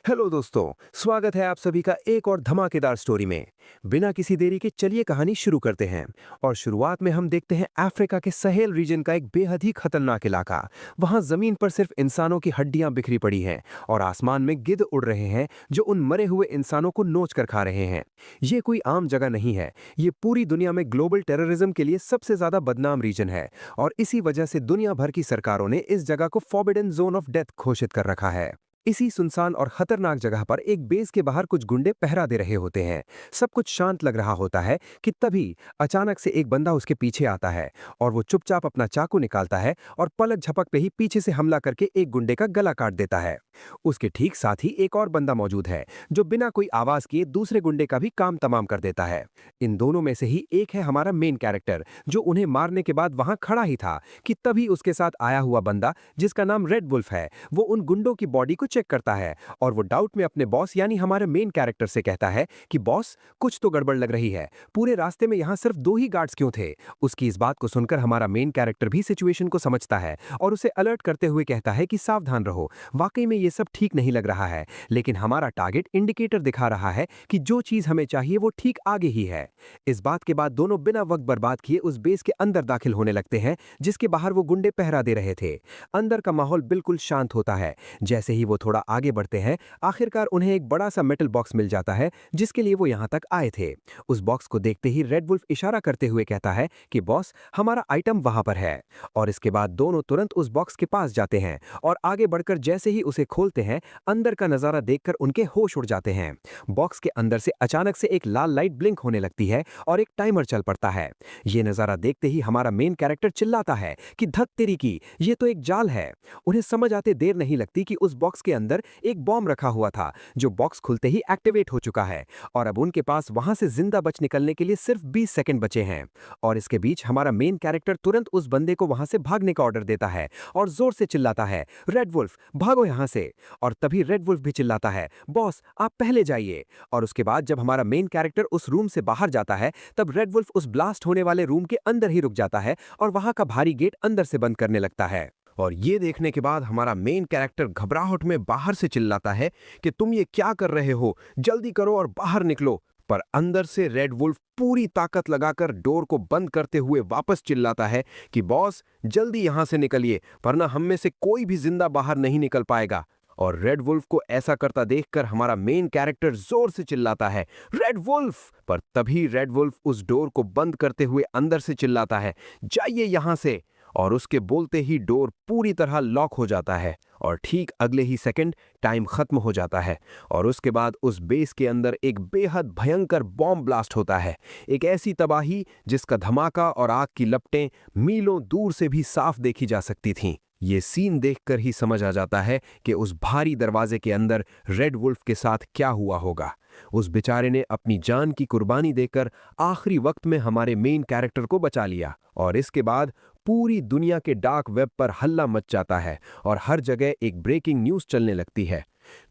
Hello दोस्तों, स्वागत है आप सभी का एक और धमाकेदार स्टोरी में। बिना किसी देरी के चलिए कहानी शुरू करते हैं। और शुरुआत में हम देखते हैं अफ्रीका के सहेल रीजन का एक बेहद ही खतरनाक इलाका। वहां जमीन पर सिर्फ इंसानों की हड्डियां बिखरी पड़ी हैं और आसमान में गिद्ध उड़ रहे हैं जो उन मरे हुए इंसानों को नोच कर खा रहे हैं। ये कोई आम जगह नहीं है, ये पूरी दुनिया में ग्लोबल टेररिज्म के लिए सबसे ज्यादा बदनाम रीजन है। और इसी वजह से दुनिया भर की सरकारों ने इस जगह को फॉरबिडन जोन ऑफ डेथ घोषित कर रखा है। इसी सुनसान और खतरनाक जगह पर एक बेस के बाहर कुछ गुंडे पहरा दे रहे होते हैं। सब कुछ शांत लग रहा होता है कि तभी अचानक से एक बंदा उसके पीछे आता है और वो चुपचाप अपना चाकू निकालता है और पलक झपक पे ही पीछे से हमला करके एक गुंडे का गला काट देता है। उसके ठीक साथ ही एक और बंदा मौजूद है जो बिना कोई आवाज किए दूसरे गुंडे का भी काम तमाम कर देता है। इन दोनों में से ही एक है हमारा मेन कैरेक्टर जो उन्हें मारने के बाद वहां खड़ा ही था कि तभी उसके साथ आया हुआ बंदा जिसका नाम रेड वुल्फ है, वो उन गुंडों की बॉडी को चेक करता है और वो डाउट में अपने बॉस यानी हमारे मेन कैरेक्टर से कहता है कि बॉस, कुछ तो गड़बड़ लग रही है। पूरे रास्ते में यहां सिर्फ 2 ही गार्ड्स क्यों थे? उसकी इस बात को सुनकर हमारा मेन कैरेक्टर भी सिचुएशन को समझता है और उसे अलर्ट करते हुए कहता है कि सावधान रहो, वाकई में ये सब ठीक नहीं लग रहा है, लेकिन हमारा टारगेट इंडिकेटर दिखा रहा है कि जो चीज हमें चाहिए वो ठीक आगे ही है। इस बात के बाद दोनों बिना वक्त बर्बाद किए उस बेस के अंदर दाखिल होने लगते हैं जिसके बाहर वो गुंडे पहरा दे रहे थे। अंदर का माहौल बिल्कुल शांत होता है। जैसे ही वो थोड़ा आगे बढ़ते हैं, आखिरकार उन्हें एक बड़ा सा मेटल बॉक्स मिल जाता है जिसके लिए वो यहां तक आए थे। उस बॉक्स को देखते ही रेड वुल्फ इशारा करते हुए कहता है कि बॉस, हमारा आइटम वहां पर है। और इसके बाद दोनों तुरंत उस बॉक्स के पास जाते हैं और आगे बढ़कर जैसे ही उसे खोलते हैं, अंदर का नजारा देखकर उनके होश उड़ जाते हैं। बॉक्स के अंदर से अचानक से एक लाल लाइट ब्लिंक होने लगती है और एक टाइमर चल पड़ता है। यह नजारा देखते ही हमारा मेन कैरेक्टर चिल्लाता है कि धत तेरी की, ये तो एक जाल है। उन्हें समझ आते देर नहीं लगती कि उस बॉक्स के अंदर एक बॉम्ब रखा हुआ था जो बॉक्स खुलते ही एक्टिवेट हो चुका है और अब उनके पास वहां से जिंदा बच निकलने के लिए सिर्फ 20 सेकंड बचे हैं। और इसके बीच हमारा मेन कैरेक्टर तुरंत उस बंदे को वहां से भागने का ऑर्डर देता है और जोर से चिल्लाता है, रेड वुल्फ भागो यहां से। और तभी रेड वुल्फ भी चिल्लाता है, बॉस आप पहले जाइए। और उसके बाद जब हमारा मेन कैरेक्टर उस रूम से बाहर जाता है, तब रेड वुल्फ उस ब्लास्ट होने वाले रूम के अंदर ही रुक जाता है और वहां का भारी गेट अंदर से बंद करने लगता है। और ये देखने के बाद हमारा मेन कैरेक्टर घबराहट में बाहर से चिल्लाता है कि तुम ये क्या कर रहे हो, जल्दी करो और बाहर निकलो। पर अंदर से रेड वुल्फ पूरी ताकत लगाकर डोर को बंद करते हुए वापस चिल्लाता है कि बॉस जल्दी यहां से निकलिए, वरना हम में से कोई भी जिंदा बाहर नहीं निकल पाएगा। और रेड वुल्फ को ऐसा करता देखकर हमारा मेन कैरेक्टर जोर से चिल्लाता है, रेड वुल्फ। पर तभी रेड वुल्फ उस डोर को बंद करते हुए अंदर से चिल्लाता है, जाइए यहां से। और उसके बोलते ही डोर पूरी तरह लॉक हो जाता है और ठीक अगले ही सेकंड टाइम खत्म हो जाता है। और उसके बाद उस बेस के अंदर एक बेहद भयंकर बॉम्ब ब्लास्ट होता है, एक ऐसी तबाही जिसका धमाका और आग की लपटें मीलों दूर से भी साफ देखी जा सकती थीं। ये सीन देखकर ही समझ आ जाता है कि उस भारी दरवाजे के अंदर रेड वुल्फ के साथ क्या हुआ होगा। उस बेचारे ने अपनी जान की कुर्बानी देकर आखिरी वक्त में हमारे मेन कैरेक्टर को बचा लिया। और इसके बाद पूरी दुनिया के डार्क वेब पर हल्ला मच जाता है और हर जगह एक ब्रेकिंग न्यूज चलने लगती है।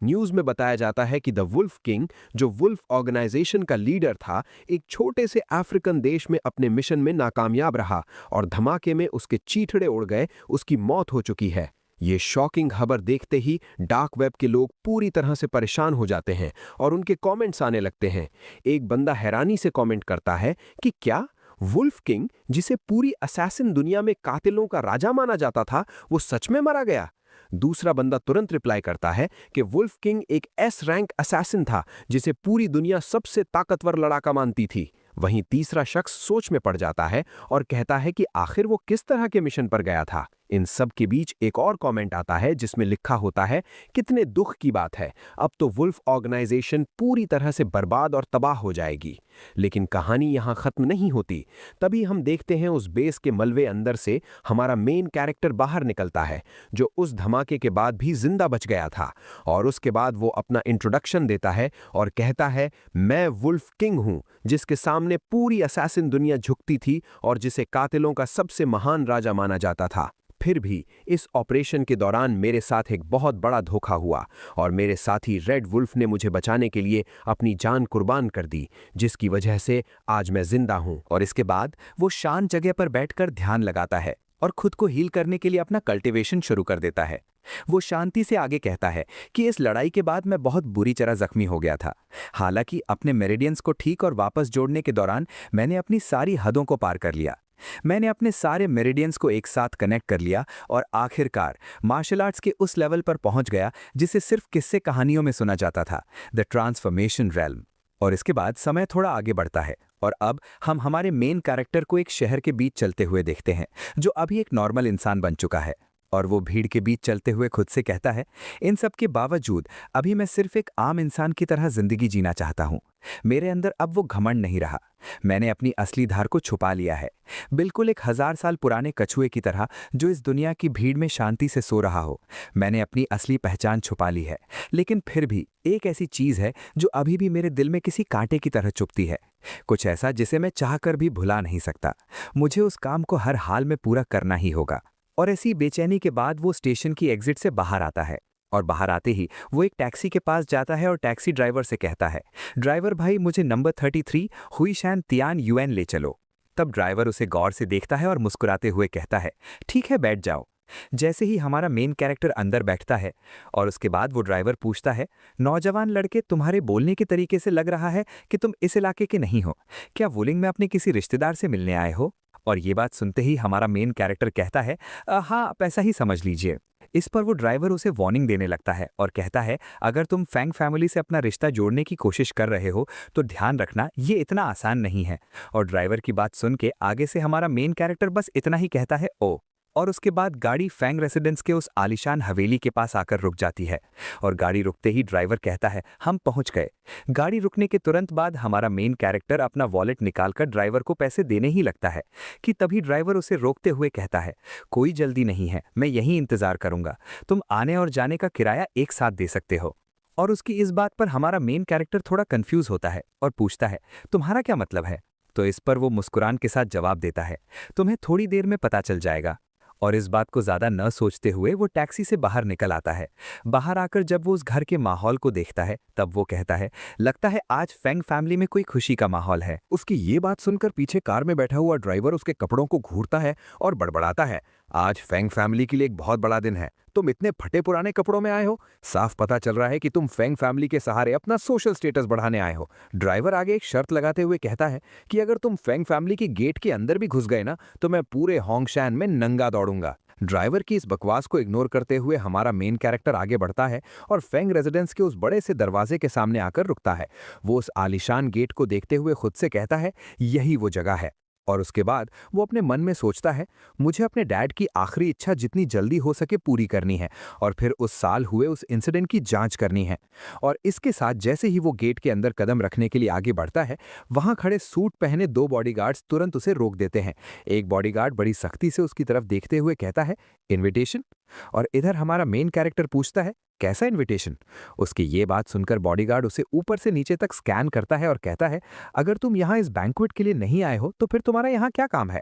न्यूज में बताया जाता है कि द वुल्फ किंग, जो वुल्फ ऑर्गेनाइजेशन का लीडर था, एक छोटे से अफ्रीकन देश में अपने मिशन में नाकामयाब रहा और धमाके में उसके चीथड़े उड़ गए, उसकी मौत हो चुकी है। ये शॉकिंग खबर देखते ही डार्क वेब के लोग पूरी तरह से परेशान हो जाते हैं और उनके कमेंट्स आने लगते हैं। एक बंदा हैरानी से कमेंट करता है कि क्या वुल्फ किंग, जिसे पूरी असैसिन दुनिया में कातिलों का राजा माना जाता था, वो सच में मारा गया? दूसरा बंदा तुरंत रिप्लाई करता है कि वुल्फ किंग एक एस रैंक असैसिन था जिसे पूरी दुनिया सबसे ताकतवर लड़ाका मानती थी। वहीं तीसरा शख्स सोच में पड़ जाता है और कहता है कि आखिर वो किस तरह के मिशन पर गया था। इन सब के बीच एक और कमेंट आता है जिसमें लिखा होता है, कितने दुख की बात है, अब तो वुल्फ ऑर्गेनाइजेशन पूरी तरह से बर्बाद और तबाह हो जाएगी। लेकिन कहानी यहाँ खत्म नहीं होती। तभी हम देखते हैं उस बेस के मलबे अंदर से हमारा मेन कैरेक्टर बाहर निकलता है, जो उस धमाके के बाद भी जिंदा बच गया था। और उसके बाद वो अपना इंट्रोडक्शन देता है और कहता है, मैं वुल्फ किंग हूँ, जिसके सामने पूरी असैसिन दुनिया झुकती थी और जिसे कातिलों का सबसे महान राजा माना जाता था। फिर भी इस ऑपरेशन के दौरान मेरे साथ एक बहुत बड़ा धोखा हुआ और मेरे साथी रेड वुल्फ ने मुझे बचाने के लिए अपनी जान कुर्बान कर दी, जिसकी वजह से आज मैं जिंदा हूं। और इसके बाद वो शांत जगह पर बैठकर ध्यान लगाता है और खुद को हील करने के लिए अपना कल्टीवेशन शुरू कर देता है। वो शांति से आगे कहता है कि इस लड़ाई के बाद मैं बहुत बुरी तरह जख्मी हो गया था। हालांकि अपने मेरिडियंस को ठीक और वापस जोड़ने के दौरान मैंने अपनी सारी हदों को पार कर लिया। मैंने अपने सारे मेरिडियंस को एक साथ कनेक्ट कर लिया और आखिरकार मार्शल आर्ट्स के उस लेवल पर पहुंच गया जिसे सिर्फ किस्से कहानियों में सुना जाता था, द ट्रांसफॉर्मेशन रेल्म। और इसके बाद समय थोड़ा आगे बढ़ता है और अब हम हमारे मेन कैरेक्टर को एक शहर के बीच चलते हुए देखते हैं, जो अभी एक नॉर्मल इंसान बन चुका है। और वो भीड़ के बीच चलते हुए खुद से कहता है, इन सब के बावजूद अभी मैं सिर्फ एक आम इंसान की तरह जिंदगी जीना चाहता हूं। मेरे अंदर अब वो घमंड नहीं रहा। मैंने अपनी असली धार को छुपा लिया है, बिल्कुल एक 1000 साल पुराने कछुए की तरह जो इस दुनिया की भीड़ में शांति से सो रहा हो। मैंने अपनी असली पहचान छुपा ली है, लेकिन फिर भी एक ऐसी चीज है जो अभी भी मेरे दिल में किसी कांटे की तरह चुभती है, कुछ ऐसा जिसे मैं चाहकर भी भुला नहीं सकता। मुझे उस काम को हर हाल में पूरा करना ही होगा। और ऐसी बेचैनी के बाद वो स्टेशन की एग्जिट से बाहर आता है और बाहर आते ही वो एक टैक्सी के पास जाता है और टैक्सी ड्राइवर से कहता है, ड्राइवर भाई मुझे नंबर 33 हुईशैन तियान यूएन ले चलो। तब ड्राइवर उसे गौर से देखता है और मुस्कुराते हुए कहता है, ठीक है बैठ जाओ। जैसे ही हमारा मेन कैरेक्टर अंदर बैठता है और उसके बाद वो ड्राइवर पूछता है, नौजवान लड़के तुम्हारे बोलने के तरीके से लग रहा है कि तुम इस इलाके के नहीं हो, क्या वुलिंग में अपने किसी रिश्तेदार से मिलने आए हो? और ये बात सुनते ही हमारा मेन कैरेक्टर कहता है, हाँ आप ऐसा ही समझ लीजिए। इस पर वो ड्राइवर उसे वार्निंग देने लगता है और कहता है, अगर तुम फैंग फैमिली से अपना रिश्ता जोड़ने की कोशिश कर रहे हो तो ध्यान रखना ये इतना आसान नहीं है। और ड्राइवर की बात सुन के आगे से हमारा मेन कैरेक्टर बस इतना ही कहता है, ओ। और उसके बाद गाड़ी फैंग रेसिडेंस के उस आलीशान हवेली के पास आकर रुक जाती है और गाड़ी रुकते ही ड्राइवर कहता है, हम पहुंच गए। गाड़ी रुकने के तुरंत बाद हमारा मेन कैरेक्टर अपना वॉलेट निकालकर ड्राइवर को पैसे देने ही लगता है कि तभी ड्राइवर उसे रोकते हुए कहता है, कोई जल्दी नहीं है, मैं यहीं इंतजार करूंगा, तुम आने और जाने का किराया एक साथ दे सकते हो। और उसकी इस बात पर हमारा मेन कैरेक्टर थोड़ा कंफ्यूज होता है और पूछता है, तुम्हारा क्या मतलब है? तो इस पर वो मुस्कुरान के साथ जवाब देता है, तुम्हें थोड़ी देर में पता चल जाएगा। और इस बात को ज्यादा न सोचते हुए वो टैक्सी से बाहर निकल आता है। बाहर आकर जब वो उस घर के माहौल को देखता है तब वो कहता है, लगता है आज फैंग फैमिली में कोई खुशी का माहौल है। उसकी ये बात सुनकर पीछे कार में बैठा हुआ ड्राइवर उसके कपड़ों को घूरता है और बड़बड़ाता है, आज फैंग फैमिली के लिए एक बहुत बड़ा दिन है, तुम इतने फटे पुराने कपड़ों में आए हो, साफ पता चल रहा है कि तुम फैंग फैमिली के सहारे अपना सोशल स्टेटस बढ़ाने आए हो। ड्राइवर आगे एक शर्त लगाते हुए कहता है कि अगर तुम फैंग फैमिली की गेट के अंदर भी घुस गए ना तो मैं पूरे होंगशैन में नंगा दौड़ूंगा। ड्राइवर की इस बकवास को इग्नोर करते हुए हमारा मेन कैरेक्टर आगे बढ़ता है और फैंग रेजिडेंस के उस बड़े से दरवाजे के सामने आकर रुकता है। वो उस आलीशान गेट को देखते हुए खुद से कहता है, यही वो जगह है। और उसके बाद वो अपने मन में सोचता है, मुझे अपने डैड की आखिरी इच्छा जितनी जल्दी हो सके पूरी करनी है और फिर उस साल हुए उस इंसिडेंट की जांच करनी है। और इसके साथ जैसे ही वो गेट के अंदर कदम रखने के लिए आगे बढ़ता है, वहां खड़े सूट पहने 2 बॉडीगार्ड्स तुरंत उसे रोक देते हैं। एक बॉडीगार्ड बड़ी सख्ती से उसकी तरफ देखते हुए कहता है, इन्विटेशन? और इधर हमारा मेन कैरेक्टर पूछता है, कैसा इन्विटेशन? उसकी ये बात सुनकर बॉडीगार्ड उसे ऊपर से नीचे तक स्कैन करता है और कहता है, अगर तुम यहाँ इस बैंक्वेट के लिए नहीं आए हो तो फिर तुम्हारा यहाँ क्या काम है?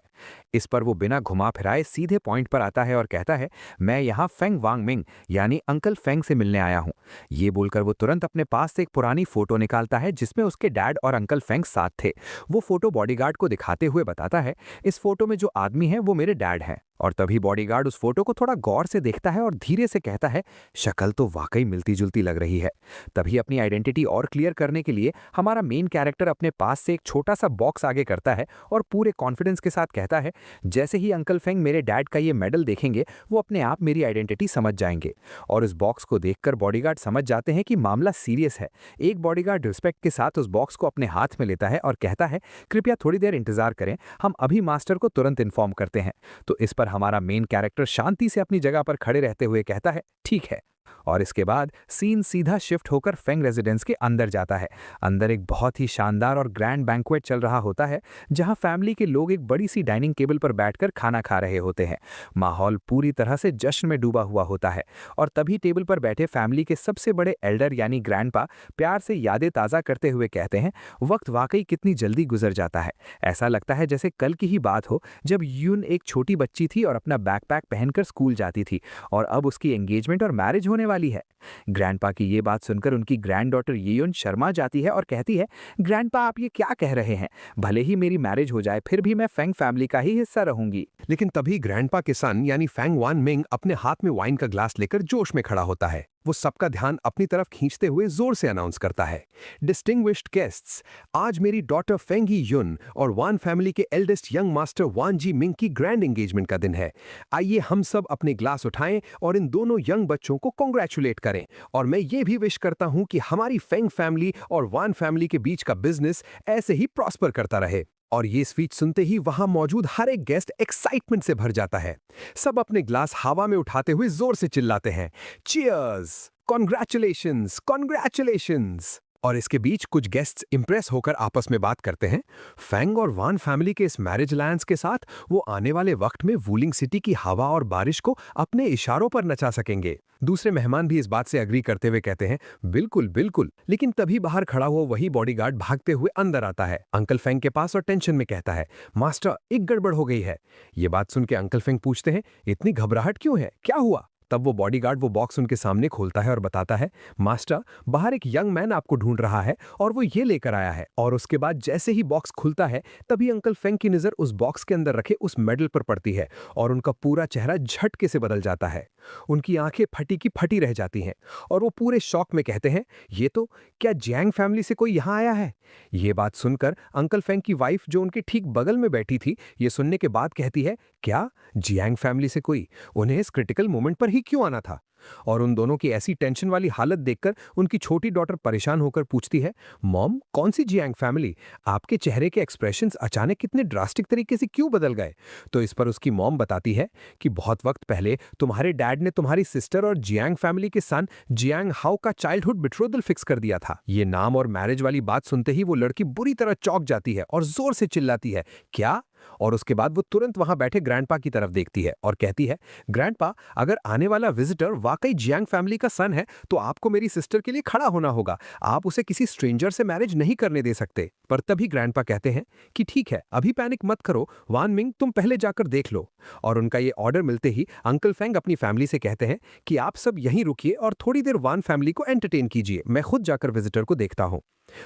इस पर वो बिना घुमा फिराए सीधे पॉइंट पर आता है और कहता है, मैं यहाँ फेंग वांगमिंग यानी अंकल फेंग से मिलने आया हूँ। ये बोलकर वो तुरंत अपने पास से एक पुरानी फोटो निकालता है जिसमें उसके डैड और अंकल फेंग साथ थे। वो फोटो बॉडीगार्ड को दिखाते हुए बताता है, इस फोटो में जो आदमी है वो मेरे डैड हैं। और तभी बॉडीगार्ड उस फोटो को थोड़ा गौर से देखता है और धीरे से कहता है, शक्ल तो वाकई मिलती जुलती लग रही है। तभी अपनी आइडेंटिटी और क्लियर करने के लिए हमारा मेन कैरेक्टर अपने पास से एक छोटा सा बॉक्स आगे करता है और पूरे कॉन्फिडेंस के साथ कहता है, जैसे ही अंकल फेंग मेरे डैड का ये मेडल देखेंगे वो अपने आप मेरी आइडेंटिटी समझ जाएंगे। और इस बॉक्स को देखकर बॉडीगार्ड समझ जाते हैं कि मामला सीरियस है। एक बॉडीगार्ड रिस्पेक्ट के साथ उस बॉक्स को अपने हाथ में लेता है और कहता है, कृपया थोड़ी देर इंतजार करें, हम अभी मास्टर को तुरंत इन्फॉर्म करते हैं। तो इस पर हमारा मेन कैरेक्टर शांति से अपनी जगह पर खड़े रहते हुए कहता है, ठीक है। और इसके बाद सीन सीधा शिफ्ट होकर फेंग रेजिडेंस के अंदर जाता है। अंदर एक बहुत ही शानदार और ग्रैंड बैंक्वेट चल रहा होता है जहां फैमिली के लोग एक बड़ी सी डाइनिंग टेबल पर बैठकर खाना खा रहे होते हैं। माहौल पूरी तरह से जश्न में डूबा हुआ होता है और तभी टेबल पर बैठे फैमिली के सबसे बड़े एल्डर यानी ग्रैंडपा प्यार से यादें ताज़ा करते हुए कहते हैं, वक्त वाकई कितनी जल्दी गुजर जाता है। ऐसा लगता है जैसे कल की ही बात हो जब यून एक छोटी बच्ची थी और अपना बैकपैक पहनकर स्कूल जाती थी और अब उसकी एंगेजमेंट और मैरिज होने वाली है। ग्रैंडपा की ये बात सुनकर उनकी ग्रैंडडॉटर येयोन शर्मा जाती है और कहती है, ग्रैंडपा आप ये क्या कह रहे हैं? भले ही मेरी मैरिज हो जाए फिर भी मैं फेंग फैमिली का ही हिस्सा रहूंगी। लेकिन तभी ग्रैंडपा के सन यानी फैंग वान मिंग अपने हाथ में वाइन का ग्लास लेकर जोश में खड़ा होता है। वो सबका ध्यान अपनी तरफ खींचते हुए जोर से अनाउंस करता है, डिस्टिंग्विश्ड गेस्ट्स, आज मेरी डॉटर फेंग ही युन और वान फैमिली के एल्डेस्ट यंग मास्टर वान जी मिंग की ग्रैंड एंगेजमेंट का दिन है। आइए हम सब अपने ग्लास उठाएं और इन दोनों यंग बच्चों को कॉन्ग्रेचुलेट करें। और मैं ये भी विश करता हूं कि हमारी फेंग फैमिली और वान फैमिली के बीच का बिजनेस ऐसे ही प्रॉस्पर करता रहे। और ये स्पीच सुनते ही वहां मौजूद हर एक गेस्ट एक्साइटमेंट से भर जाता है। सब अपने ग्लास हवा में उठाते हुए जोर से चिल्लाते हैं, चीयर्स, कॉन्ग्रेचुलेशंस, कॉन्ग्रेचुलेशंस। और इसके बीच कुछ गेस्ट्स इंप्रेस होकर आपस में बात करते हैं, फैंग और वान फैमिली के इस मैरिज अलायंस के साथ वो आने वाले वक्त में वूलिंग सिटी की हवा और बारिश को अपने इशारों पर नचा सकेंगे। दूसरे मेहमान भी इस बात से अग्री करते हुए कहते हैं, बिल्कुल बिल्कुल। लेकिन तभी बाहर खड़ा हुआ वही बॉडीगार्ड भागते हुए अंदर आता है अंकल फेंग के पास और टेंशन में कहता है, मास्टर एक गड़बड़ हो गई है। ये बात सुन के अंकल फेंग पूछते हैं, इतनी घबराहट क्यों है, क्या हुआ? तब वो बॉडीगार्ड वो बॉक्स उनके सामने खोलता है और बताता है, मास्टर बाहर एक यंग मैन आपको ढूंढ रहा है और वो ये लेकर आया है। और उसके बाद जैसे ही बॉक्स खुलता है तभी अंकल फेंग की नजर उस बॉक्स के अंदर रखे उस मेडल पर पड़ती है और उनका पूरा चेहरा झटके से बदल जाता है। उनकी आंखें फटी की फटी रह जाती हैं और वो पूरे शॉक में कहते हैं, ये तो क्या जियांग फैमिली से कोई यहाँ आया है? ये बात सुनकर अंकल फेंग की वाइफ जो उनके ठीक बगल में बैठी थी, ये सुनने के बाद कहती है, क्या जियांग फैमिली से कोई? उन्हें इस क्रिटिकल मोमेंट पर ही क्यों आना था? और उन दोनों की ऐसी टेंशन वाली हालत देखकर उनकी छोटी डॉटर परेशान होकर पूछती है, मॉम कौन सी जियांग फैमिली? आपके चेहरे के एक्सप्रेशंस अचानक कितने ड्रास्टिक तरीके से क्यों बदल गए? तो इस पर उसकी मॉम बताती है कि बहुत वक्त पहले तुम्हारे डैड ने तुम्हारी सिस्टर और जियांग फैमिली के सन जियांग हाओ का चाइल्डहुड बिट्रोदल फिक्स कर दिया था। ये नाम और मैरिज वाली बात सुनते ही वो लड़की बुरी तरह चौंक जाती है और जोर से चिल्लाती है, क्या? और उसके बाद वो तुरंत वहां बैठे ग्रैंडपा की तरफ देखती है और कहती है, ग्रैंडपा अगर आने वाला विजिटर वाकई जियांग फैमिली का सन है तो आपको मेरी सिस्टर के लिए खड़ा होना होगा। आप उसे किसी स्ट्रेंजर से मैरिज नहीं करने दे सकते। पर तभी ग्रैंडपा कहते हैं कि ठीक है, अभी पैनिक मत करो, वान मिंग तुम पहले जाकर देख लो। और उनका ये ऑर्डर मिलते ही अंकल फेंग अपनी फैमिली से कहते हैं कि आप सब यहीं रुकिए और थोड़ी देर वान फैमिली को एंटरटेन कीजिए, मैं खुद जाकर विजिटर को देखता हूं।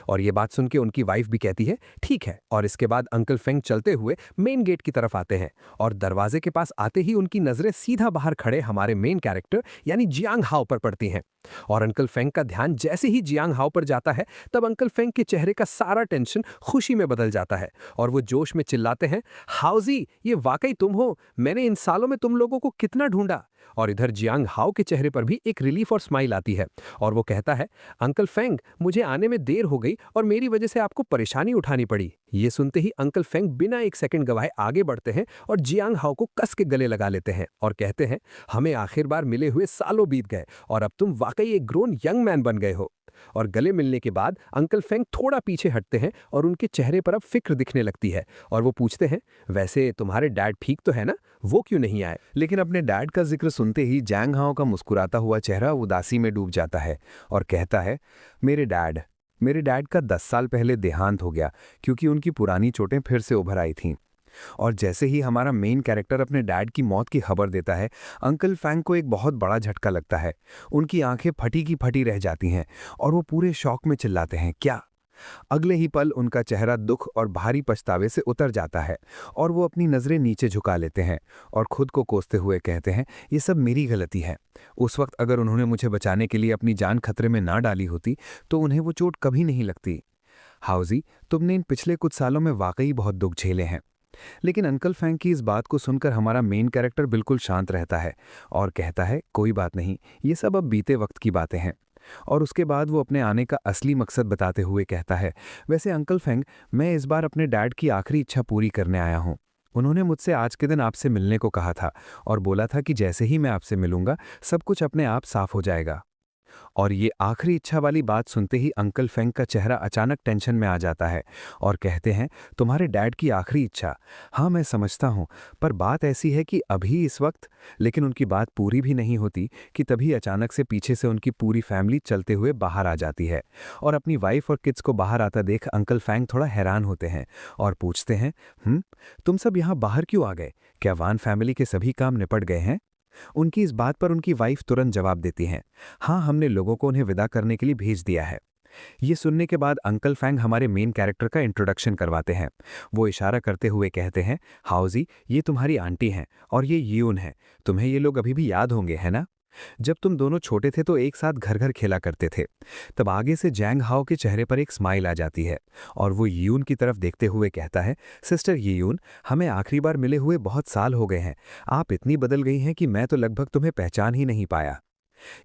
और ये बात सुन के उनकी वाइफ भी कहती है, ठीक है। और इसके बाद अंकल फेंग चलते हुए मेन गेट की तरफ आते हैं और दरवाजे के पास आते ही उनकी नजरें सीधा बाहर खड़े हमारे मेन कैरेक्टर यानी जियांग हाओ पर पड़ती हैं। और अंकल फेंग का ध्यान जैसे ही जियांग हाओ पर जाता है तब अंकल फेंग के चेहरे का सारा टेंशन खुशी में बदल जाता है और वो जोश में चिल्लाते हैं, हाउजी ये वाकई तुम हो, मैंने इन सालों में तुम लोगों को कितना ढूंढा। और इधर जियांग हाओ के चेहरे पर भी एक रिलीफ और स्माइल आती है और वो कहता है, अंकल फेंग मुझे आने में देर हो गई और मेरी वजह से आपको परेशानी उठानी पड़ी। ये सुनते ही अंकल फेंग बिना एक सेकंड गवाए आगे बढ़ते हैं और जियांग हाओ को कस के गले लगा लेते हैं और कहते हैं, हमें आखिर बार मिले हुए सालों बीत गए और अब तुम वाकई एक ग्रोन यंग मैन बन गए हो। और गले मिलने के बाद अंकल फेंग थोड़ा पीछे हटते हैं और उनके चेहरे पर अब फिक्र दिखने लगती है और वो पूछते हैं, वैसे तुम्हारे डैड ठीक तो है ना, वो क्यों नहीं आए? लेकिन अपने डैड का जिक्र सुनते ही जियांग हाओ का मुस्कुराता हुआ चेहरा उदासी में डूब जाता है और कहता है, मेरे डैड का 10 साल पहले देहांत हो गया क्योंकि उनकी पुरानी चोटें फिर से उभर आई थीं। और जैसे ही हमारा मेन कैरेक्टर अपने डैड की मौत की खबर देता है, अंकल फैंग को एक बहुत बड़ा झटका लगता है। उनकी आंखें फटी की फटी रह जाती हैं और वो पूरे शौक में चिल्लाते हैं, क्या? अगले ही पल उनका चेहरा दुख और भारी पछतावे से उतर जाता है और वो अपनी नज़रें नीचे झुका लेते हैं और खुद को कोसते हुए कहते हैं, ये सब मेरी गलती है। उस वक्त अगर उन्होंने मुझे बचाने के लिए अपनी जान खतरे में ना डाली होती तो उन्हें वो चोट कभी नहीं लगती। हाउजी, तुमने इन पिछले कुछ सालों में वाकई बहुत दुख झेले हैं। लेकिन अंकल फैंग की इस बात को सुनकर हमारा मेन कैरेक्टर बिल्कुल शांत रहता है और कहता है, कोई बात नहीं, ये सब अब बीते वक्त की बातें हैं। और उसके बाद वो अपने आने का असली मकसद बताते हुए कहता है, वैसे अंकल फेंग, मैं इस बार अपने डैड की आखिरी इच्छा पूरी करने आया हूँ। उन्होंने मुझसे आज के दिन आपसे मिलने को कहा था और बोला था कि जैसे ही मैं आपसे मिलूंगा सब कुछ अपने आप साफ हो जाएगा। और ये आखिरी इच्छा वाली बात सुनते ही अंकल फेंग का चेहरा अचानक टेंशन में आ जाता है और कहते हैं, तुम्हारे डैड की आखिरी इच्छा? हाँ मैं समझता हूँ, पर बात ऐसी है कि अभी इस वक्त। लेकिन उनकी बात पूरी भी नहीं होती कि तभी अचानक से पीछे से उनकी पूरी फैमिली चलते हुए बाहर आ जाती है और अपनी वाइफ और किड्स को बाहर आता देख अंकल फेंग थोड़ा हैरान होते हैं और पूछते हैं, तुम सब यहाँ बाहर क्यों आ गए? क्या वान फैमिली के सभी काम निपट गए हैं? उनकी इस बात पर उनकी वाइफ तुरंत जवाब देती हैं, हाँ, हमने लोगों को उन्हें विदा करने के लिए भेज दिया है। ये सुनने के बाद अंकल फैंग हमारे मेन कैरेक्टर का इंट्रोडक्शन करवाते हैं। वो इशारा करते हुए कहते हैं, हाउजी, ये तुम्हारी आंटी हैं और ये यून है। तुम्हें ये लोग अभी भी याद होंगे, है ना? जब तुम दोनों छोटे थे तो एक साथ घर घर खेला करते थे। तब आगे से जैंग हाओ के चेहरे पर एक स्माइल आ जाती है और वो यीयून की तरफ देखते हुए कहता है, सिस्टर यीयून, हमें आखिरी बार मिले हुए बहुत साल हो गए हैं। आप इतनी बदल गई हैं कि मैं तो लगभग तुम्हें पहचान ही नहीं पाया।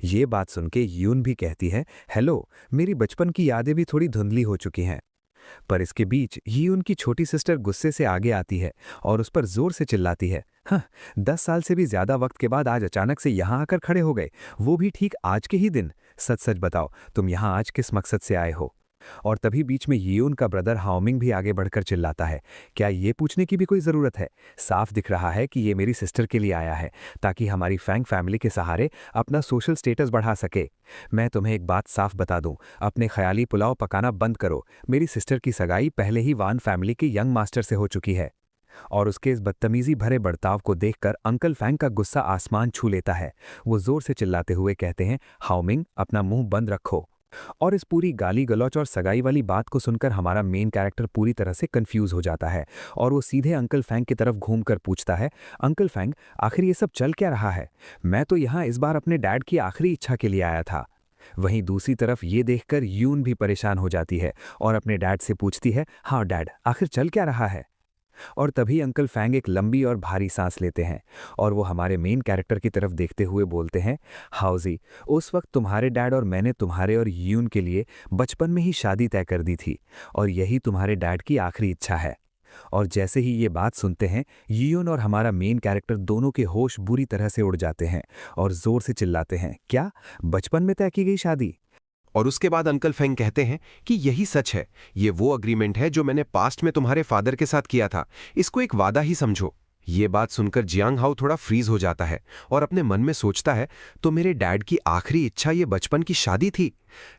ये बात सुन के यून भी कहती है, हेलो, मेरी बचपन की यादें भी थोड़ी धुंधली हो चुकी हैं। पर इसके बीच ही उनकी छोटी सिस्टर गुस्से से आगे आती है और उस पर जोर से चिल्लाती है, हाँ, 10 साल से भी ज्यादा वक्त के बाद आज अचानक से यहाँ आकर खड़े हो गए, वो भी ठीक आज के ही दिन। सच सच बताओ, तुम यहाँ आज किस मकसद से आए हो? और तभी बीच में यीयून का ब्रदर हाओमिंग भी आगे बढ़कर चिल्लाता है, क्या ये पूछने की भी कोई ज़रूरत है? साफ दिख रहा है कि ये मेरी सिस्टर के लिए आया है, ताकि हमारी फैंग फैमिली के सहारे अपना सोशल स्टेटस बढ़ा सके। मैं तुम्हें एक बात साफ बता दूं, अपने ख्याली पुलाव पकाना बंद करो। मेरी सिस्टर की सगाई पहले ही वान फैमिली के यंग मास्टर से हो चुकी है। और उसके इस बदतमीजी भरे बर्ताव को देखकर अंकल फैंग का गुस्सा आसमान छू लेता है। वो जोर से चिल्लाते हुए कहते हैं, हाओमिंग, अपना मुंह बंद रखो। और इस पूरी गाली गलौच और सगाई वाली बात को सुनकर हमारा मेन कैरेक्टर पूरी तरह से कंफ्यूज हो जाता है और वो सीधे अंकल फैंग की तरफ घूमकर पूछता है, अंकल फैंग, आखिर ये सब चल क्या रहा है? मैं तो यहाँ इस बार अपने डैड की आखिरी इच्छा के लिए आया था। वहीं दूसरी तरफ ये देखकर यून भी परेशान हो जाती है और अपने डैड से पूछती है, हाँ डैड, आखिर चल क्या रहा है? और तभी अंकल फैंग एक लंबी और भारी सांस लेते हैं और वो हमारे मेन कैरेक्टर की तरफ देखते हुए बोलते हैं, हाउजी, उस वक्त तुम्हारे डैड और मैंने तुम्हारे और यून के लिए बचपन में ही शादी तय कर दी थी और यही तुम्हारे डैड की आखिरी इच्छा है। और जैसे ही ये बात सुनते हैं, यीयून और हमारा मेन कैरेक्टर दोनों के होश बुरी तरह से उड़ जाते हैं और जोर से चिल्लाते हैं, क्या बचपन में तय की गई शादी? और उसके बाद अंकल फेंग कहते हैं कि यही सच है, ये वो अग्रीमेंट है जो मैंने पास्ट में तुम्हारे फादर के साथ किया था, इसको एक वादा ही समझो। ये बात सुनकर जियांग हाओ थोड़ा फ्रीज हो जाता है और अपने मन में सोचता है, तो मेरे डैड की आखिरी इच्छा ये बचपन की शादी थी?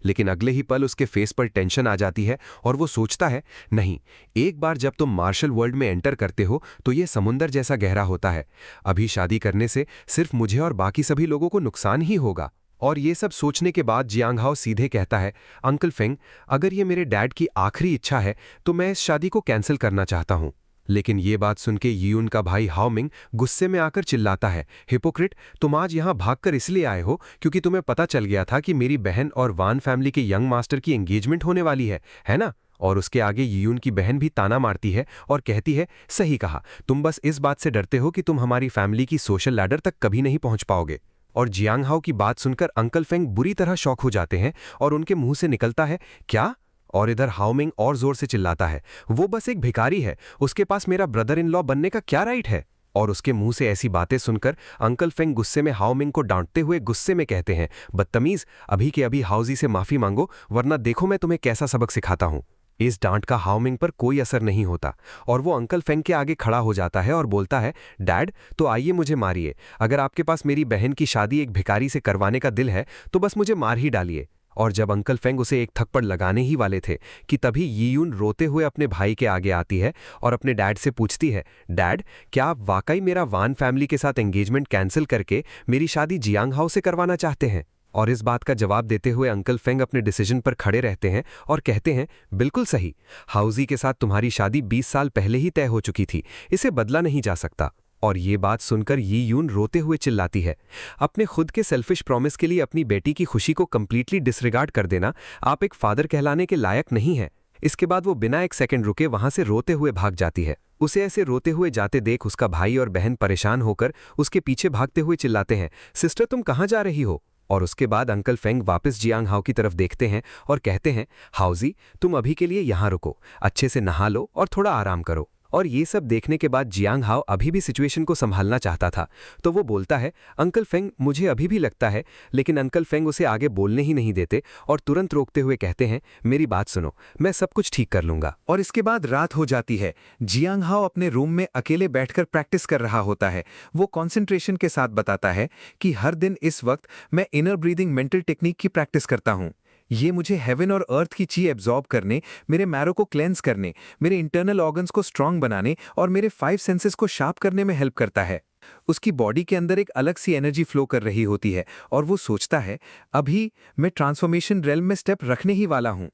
लेकिन अगले ही पल उसके फेस पर टेंशन आ जाती है और वो सोचता है, नहीं, एक बार जब तुम मार्शल वर्ल्ड में एंटर करते हो तो ये समुंदर जैसा गहरा होता है। अभी शादी करने से सिर्फ मुझे और बाकी सभी लोगों को नुकसान ही होगा। और ये सब सोचने के बाद जियांग हाओ सीधे कहता है, अंकल फेंग, अगर ये मेरे डैड की आखिरी इच्छा है तो मैं इस शादी को कैंसिल करना चाहता हूँ। लेकिन ये बात सुन के यीयून का भाई हाओमिंग गुस्से में आकर चिल्लाता है, हिपोक्रिट, तुम आज यहाँ भागकर इसलिए आए हो क्योंकि तुम्हें पता चल गया था कि मेरी बहन और वान फैमिली के यंग मास्टर की एंगेजमेंट होने वाली है ना? और उसके आगे यीयून की बहन भी ताना मारती है और कहती है, सही कहा, तुम बस इस बात से डरते हो कि तुम हमारी फैमिली की सोशल लैडर तक कभी नहीं पहुंच पाओगे। और जियांग हाओ की बात सुनकर अंकल फेंग बुरी तरह शॉक हो जाते हैं और उनके मुंह से निकलता है, क्या? और इधर हाओमिंग और जोर से चिल्लाता है, वो बस एक भिखारी है, उसके पास मेरा ब्रदर इन लॉ बनने का क्या राइट है? और उसके मुंह से ऐसी बातें सुनकर अंकल फेंग गुस्से में हाओमिंग को डांटते हुए गुस्से में कहते हैं, बदतमीज, अभी के अभी हाउजी से माफी मांगो, वरना देखो मैं तुम्हें कैसा सबक सिखाता हूं। इस डांट का हाओमिंग पर कोई असर नहीं होता और वो अंकल फेंग के आगे खड़ा हो जाता है और बोलता है, डैड, तो आइए मुझे मारिए। अगर आपके पास मेरी बहन की शादी एक भिखारी से करवाने का दिल है तो बस मुझे मार ही डालिए। और जब अंकल फेंग उसे एक थप्पड़ लगाने ही वाले थे कि तभी यीयून रोते हुए अपने भाई के आगे आती है और अपने डैड से पूछती है, डैड, क्या आप वाकई मेरा वान फैमिली के साथ एंगेजमेंट कैंसिल करके मेरी शादी जियांग हाओ से करवाना चाहते हैं? और इस बात का जवाब देते हुए अंकल फेंग अपने डिसीजन पर खड़े रहते हैं और कहते हैं, बिल्कुल सही, हाउजी के साथ तुम्हारी शादी 20 साल पहले ही तय हो चुकी थी, इसे बदला नहीं जा सकता। और ये बात सुनकर यीयून रोते हुए चिल्लाती है, अपने खुद के सेल्फिश प्रॉमिस के लिए अपनी बेटी की खुशी को कंप्लीटली डिसरिगार्ड कर देना, आप एक फादर कहलाने के लायक नहीं है। इसके बाद वो बिना एक सेकंड रुके वहां से रोते हुए भाग जाती है। उसे ऐसे रोते हुए जाते देख उसका भाई और बहन परेशान होकर उसके पीछे भागते हुए चिल्लाते हैं, सिस्टर, तुम कहाँ जा रही हो? और उसके बाद अंकल फेंग वापस जियांग हाओ की तरफ देखते हैं और कहते हैं, हाउजी, तुम अभी के लिए यहाँ रुको, अच्छे से नहा लो और थोड़ा आराम करो। और ये सब देखने के बाद जियांग हाओ अभी भी सिचुएशन को संभालना चाहता था, तो वो बोलता है, अंकल फेंग, मुझे अभी भी लगता है। लेकिन अंकल फेंग उसे आगे बोलने ही नहीं देते और तुरंत रोकते हुए कहते हैं, मेरी बात सुनो, मैं सब कुछ ठीक कर लूंगा। और इसके बाद रात हो जाती है। जियांग हाओ अपने रूम में अकेले बैठकर प्रैक्टिस कर रहा होता है। वो कॉन्सेंट्रेशन के साथ बताता है कि हर दिन इस वक्त मैं इनर ब्रीदिंग मेंटल टेक्निक की प्रैक्टिस करता हूँ। ये मुझे हेवन और अर्थ की ची एब्जॉर्ब करने, मेरे मैरो को क्लेंस करने, मेरे इंटरनल ऑर्गन्स को स्ट्रांग बनाने और मेरे 5 सेंसेस को शार्प करने में हेल्प करता है। उसकी बॉडी के अंदर एक अलग सी एनर्जी फ्लो कर रही होती है और वो सोचता है अभी मैं ट्रांसफॉर्मेशन रेल्म में स्टेप रखने ही वाला हूं।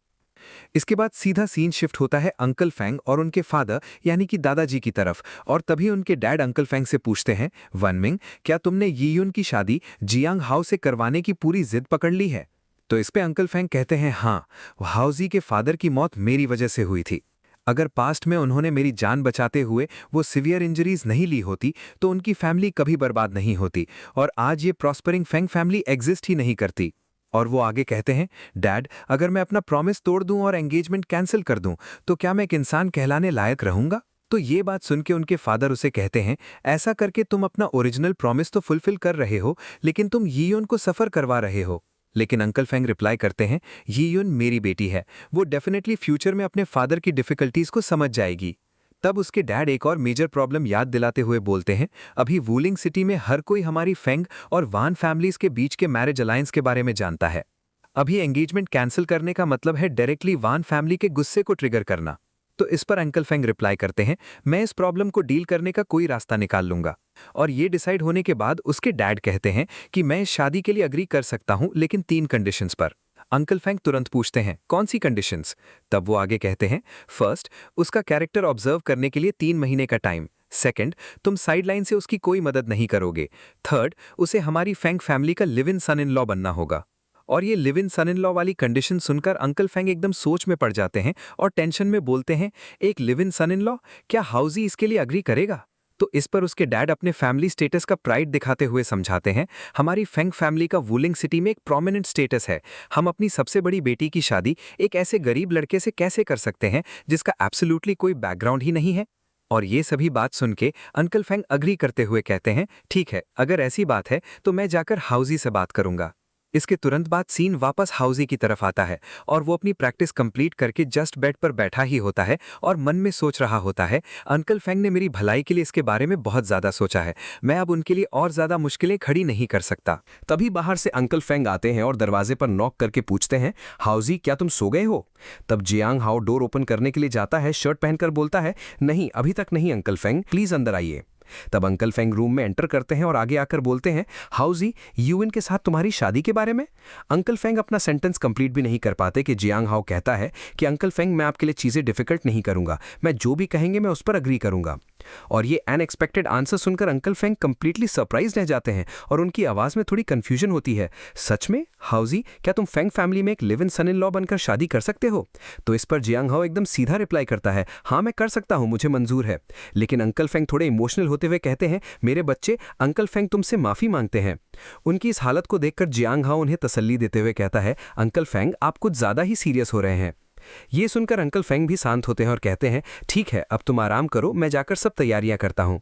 इसके बाद सीधा सीन शिफ्ट होता है अंकल फैंग और उनके फादर यानी कि दादाजी की तरफ, और तभी उनके डैड अंकल फैंग से पूछते हैं, वनमिंग, क्या तुमने यीयुन की शादी जियांग हाउ से करवाने की पूरी जिद पकड़ ली है? तो इस पे अंकल फैंग कहते हैं, हाँ, हाउजी के फादर की मौत मेरी वजह से हुई थी। अगर पास्ट में उन्होंने मेरी जान बचाते हुए वो सिवियर इंजरीज नहीं ली होती तो उनकी फैमिली कभी बर्बाद नहीं होती और आज ये प्रॉस्परिंग फैंग फैमिली एग्जिस्ट ही नहीं करती। और वो आगे कहते हैं, डैड, अगर मैं अपना प्रॉमिस तोड़ दूं और एंगेजमेंट कैंसिल कर दूं तो क्या मैं एक इंसान कहलाने लायक रहूंगा? तो ये बात सुन के उनके फादर उसे कहते हैं, ऐसा करके तुम अपना ओरिजिनल प्रॉमिस तो फुलफिल कर रहे हो, लेकिन तुम यीयुन को सफर करवा रहे हो। लेकिन अंकल फैंग रिप्लाई करते हैं, यीयुन मेरी बेटी है, वो डेफिनेटली फ्यूचर में अपने फादर की डिफिकल्टीज को समझ जाएगी। तब उसके डैड एक और मेजर प्रॉब्लम याद दिलाते हुए बोलते हैं, अभी वूलिंग सिटी में हर कोई हमारी फेंग और वान फैमिलीज के बीच के मैरिज अलायंस के बारे में जानता है। अभी एंगेजमेंट कैंसिल करने का मतलब है डायरेक्टली वान फैमिली के गुस्से को ट्रिगर करना। तो इस पर अंकल फेंग रिप्लाई करते हैं, मैं इस प्रॉब्लम को डील करने का कोई रास्ता निकाल लूंगा। और ये डिसाइड होने के बाद उसके डैड कहते हैं कि मैं इस शादी के लिए अग्री कर सकता हूं, लेकिन 3 कंडीशंस पर। अंकल फैंग तुरंत पूछते हैं, कौन सी कंडीशंस? तब वो आगे कहते हैं, फर्स्ट, उसका कैरेक्टर ऑब्जर्व करने के लिए 3 महीने का टाइम। सेकंड, तुम साइडलाइन से उसकी कोई मदद नहीं करोगे। थर्ड, उसे हमारी फैंग फैमिली का live in son in law बनना होगा। और ये live in son in law वाली कंडीशन सुनकर अंकल फैंग एकदम सोच में पड़ जाते हैं और टेंशन में बोलते हैं, एक live in son in law, क्या हाउजी इसके लिए अग्री करेगा? तो इस पर उसके डैड अपने फैमिली स्टेटस का प्राइड दिखाते हुए समझाते हैं, हमारी फेंग फैमिली का वुलिंग सिटी में एक प्रोमिनेंट स्टेटस है, हम अपनी सबसे बड़ी बेटी की शादी एक ऐसे गरीब लड़के से कैसे कर सकते हैं जिसका एब्सोल्युटली कोई बैकग्राउंड ही नहीं है। और ये सभी बात सुन के अंकल फैंग अग्री करते हुए कहते हैं, ठीक है, अगर ऐसी बात है तो मैं जाकर हाउजी से बात करूंगा। इसके तुरंत बाद सीन वापस हाउजी की तरफ आता है और वो अपनी प्रैक्टिस कंप्लीट करके जस्ट बेड पर बैठा ही होता है और मन में सोच रहा होता है, अंकल फैंग ने मेरी भलाई के लिए इसके बारे में बहुत ज्यादा सोचा है, मैं अब उनके लिए और ज्यादा मुश्किलें खड़ी नहीं कर सकता। तभी बाहर से अंकल फैंग आते हैं और दरवाजे पर नॉक करके पूछते हैं, हाउजी, क्या तुम सो गए हो? तब जियांग हाओ डोर ओपन करने के लिए जाता है, शर्ट पहनकर बोलता है, नहीं, अभी तक नहीं अंकल फैंग, प्लीज अंदर आइए। तब अंकल फैंग रूम में एंटर करते हैं और आगे आकर बोलते हैं, हाउजी, यूइन के साथ तुम्हारी शादी के बारे में? अंकल फैंग अपना सेंटेंस कंप्लीट भी नहीं कर पाते कि जियांग हाओ कहता है कि अंकल फैंग, मैं आपके लिए चीजें डिफिकल्ट नहीं करूंगा, मैं जो भी कहेंगे मैं उस पर अग्री करूंगा। और ये अनएक्सपेक्टेड आंसर सुनकर अंकल फैंग कंप्लीटली सरप्राइज रह जाते हैं और उनकी आवाज में थोड़ी कंफ्यूजन होती है, सच में हाउजी, क्या तुम फैंग फैमिली में एक live in son in law बनकर शादी कर सकते हो? तो इस पर जियांग हाओ एकदम सीधा रिप्लाई करता है, हाँ मैं कर सकता हूं, मुझे मंजूर है। लेकिन अंकल फैंग थोड़े इमोशनल होते हुए कहते हैं, मेरे बच्चे, अंकल फैंग तुमसे माफी मांगते हैं। उनकी इस हालत को देखकर जियांग हाओ उन्हें तसल्ली देते हुए कहता है, अंकल फैंग, आप कुछ ज्यादा ही सीरियस हो रहे हैं। ये सुनकर अंकल फैंग भी शांत होते हैं और कहते हैं, ठीक है, अब तुम आराम करो, मैं जाकर सब तैयारियां करता हूं।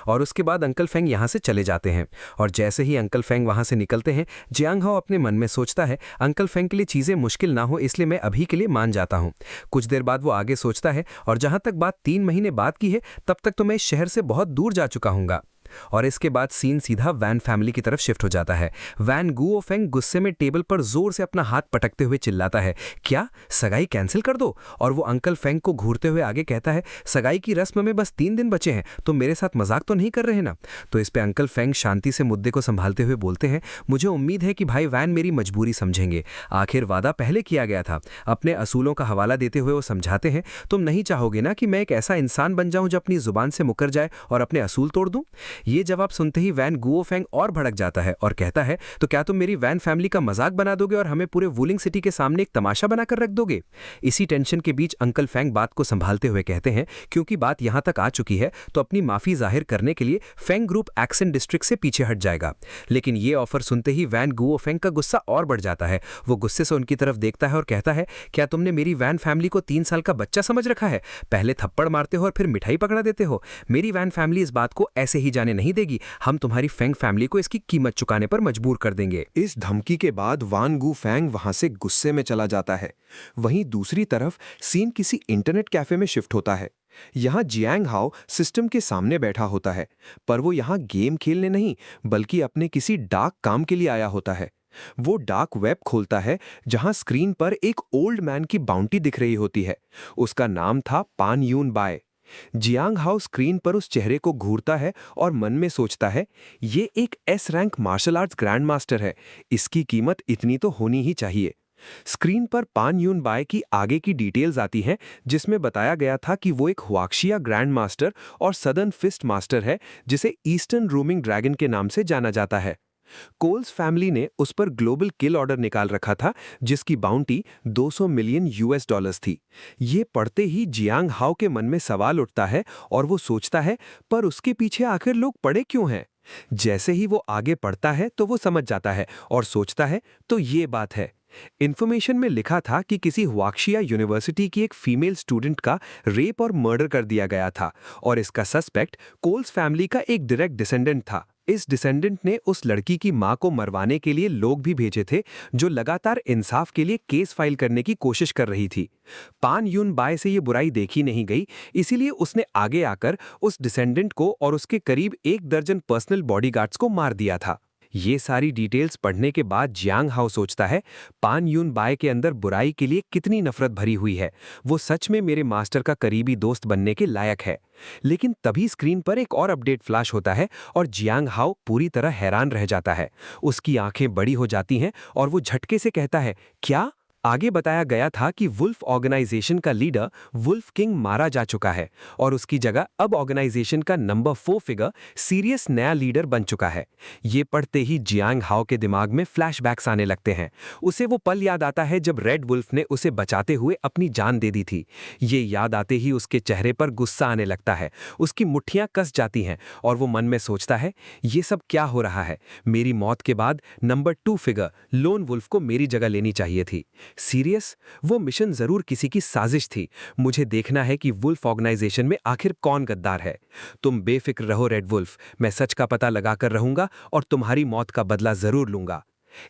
और उसके बाद अंकल फैंग यहां से चले जाते हैं। और जैसे ही अंकल फैंग वहां से निकलते हैं, जियांग हाओ अपने मन में सोचता है, अंकल फैंग के लिए चीजें मुश्किल ना हो, इसलिए मैं अभी के लिए मान जाता हूं। कुछ देर बाद वो आगे सोचता है, और जहां तक बात 3 महीने बाद की है, तब तक तो मैं इस शहर से बहुत दूर जा चुका हूंगा। और इसके बाद सीन सीधा वैन फैमिली की तरफ शिफ्ट हो जाता है। वैन गुओफेंग गुस्से में टेबल पर जोर से अपना हाथ पटकते हुए चिल्लाता है, क्या सगाई कैंसिल कर दो? और वो अंकल फेंग को घूरते हुए आगे कहता है, सगाई की रस्म में बस 3 दिन बचे हैं, तो मेरे साथ मजाक तो नहीं कर रहे ना? तो इस पे अंकल फेंग शांति से मुद्दे को संभालते हुए बोलते हैं, मुझे उम्मीद है कि भाई वैन मेरी मजबूरी समझेंगे, आखिर वादा पहले किया गया था। अपने असूलों का हवाला देते हुए वो समझाते हैं, तुम नहीं चाहोगे ना कि मैं एक ऐसा इंसान बन जाऊं जो अपनी जुबान से मुकर जाए और अपने असूल तोड़ दूं? ये जवाब सुनते ही वैन गुओफेंग और भड़क जाता है और कहता है, तो क्या तुम मेरी वैन फैमिली का मजाक बना दोगे और हमें पूरे वुलिंग सिटी के सामने एक तमाशा बनाकर रख दोगे? इसी टेंशन के बीच अंकल फेंग बात को संभालते हुए कहते हैं, क्योंकि बात यहां तक आ चुकी है तो अपनी माफी जाहिर करने के लिए फेंग ग्रुप एक्सेंट डिस्ट्रिक्ट से पीछे हट जाएगा। लेकिन ये ऑफर सुनते ही वैन गुओफेंग का गुस्सा और बढ़ जाता है। वो गुस्से से उनकी तरफ देखता है और कहता है, क्या तुमने मेरी वैन फैमिली को 3 साल का बच्चा समझ रखा है? पहले थप्पड़ मारते हो और फिर मिठाई पकड़ा देते हो। मेरी वैन फैमिली इस बात को ऐसे ही जाने नहीं देगी। हम तुम्हारी फेंग फैमिली को इसकी कीमत चुकाने पर मजबूर कर देंगे। इस धमकी के बाद वान गू फैंग वहां से गुस्से में चला जाता है। वहीं दूसरी तरफ सीन किसी इंटरनेट कैफे में शिफ्ट होता है। यहां जियांग हाओ सिस्टम के सामने बैठा होता है, पर वो यहां गेम खेलने नहीं बल्कि अपने किसी डार्क काम के लिए आया होता है। वो डार्क वेब खोलता है जहां स्क्रीन पर एक ओल्ड मैन की बाउंटी दिख रही होती है। उसका नाम था पान यून बाय। जियांग हाओ स्क्रीन पर उस चेहरे को घूरता है और मन में सोचता है, ये एक S rank martial arts grand master है, इसकी कीमत इतनी तो होनी ही चाहिए। स्क्रीन पर पान यून बाय की आगे की डिटेल्स आती हैं, जिसमें बताया गया था कि वो एक हुआक्शिया ग्रैंड मास्टर और सदर्न फिस्ट मास्टर है, जिसे ईस्टर्न रूमिंग ड्रैगन के नाम से जाना जाता है। कोल्स फैमिली ने उस पर ग्लोबल किल ऑर्डर निकाल रखा था, जिसकी बाउंटी 200 मिलियन यूएस डॉलर्स थी। ये पढ़ते ही जियांग हाओ के मन में सवाल उठता है और वो सोचता है, पर उसके पीछे आखिर लोग पड़े क्यों हैं? जैसे ही वो आगे पढ़ता है तो वो समझ जाता है और सोचता है, तो ये बात है। इन्फॉर्मेशन में लिखा था कि किसी हुआक्शिया यूनिवर्सिटी की एक फीमेल स्टूडेंट का रेप और मर्डर कर दिया गया था और इसका सस्पेक्ट कोल्स फैमिली का एक डायरेक्ट डिसेंडेंट था। इस डिसेंडेंट ने उस लड़की की मां को मरवाने के लिए लोग भी भेजे थे, जो लगातार इंसाफ के लिए केस फाइल करने की कोशिश कर रही थी। पान यून बाय से ये बुराई देखी नहीं गई, इसीलिए उसने आगे आकर उस डिसेंडेंट को और उसके करीब 1 दर्जन पर्सनल बॉडीगार्ड्स को मार दिया था। ये सारी डिटेल्स पढ़ने के बाद जियांग हाओ सोचता है, पान यून बाय के अंदर बुराई के लिए कितनी नफरत भरी हुई है। वो सच में मेरे मास्टर का करीबी दोस्त बनने के लायक है। लेकिन तभी स्क्रीन पर एक और अपडेट फ्लैश होता है और जियांग हाओ पूरी तरह हैरान रह जाता है। उसकी आंखें बड़ी हो जाती हैं और वो झटके से कहता है, क्या? आगे बताया गया था कि वुल्फ ऑर्गेनाइजेशन का लीडर वुल्फ किंग मारा जा चुका है और उसकी जगह अब ऑर्गेनाइजेशन का नंबर 4 फिगर सीरियस नया लीडर बन चुका है। ये पढ़ते ही जियांग हाओ के दिमाग में फ्लैशबैक्स आने लगते हैं। उसे वो पल याद आता है जब रेड वुल्फ ने उसे बचाते हुए अपनी जान दे दी थी। ये याद आते ही उसके चेहरे पर गुस्सा आने लगता है, उसकी मुट्ठियां कस जाती हैं और वो मन में सोचता है, ये सब क्या हो रहा है? मेरी मौत के बाद नंबर 2 फिगर लोन वुल्फ को मेरी जगह लेनी चाहिए थी। सीरियस? वो मिशन जरूर किसी की साजिश थी। मुझे देखना है कि वुल्फ ऑर्गेनाइजेशन में आखिर कौन गद्दार है। तुम बेफिक्र रहो रेड वुल्फ, मैं सच का पता लगाकर रहूंगा और तुम्हारी मौत का बदला जरूर लूंगा।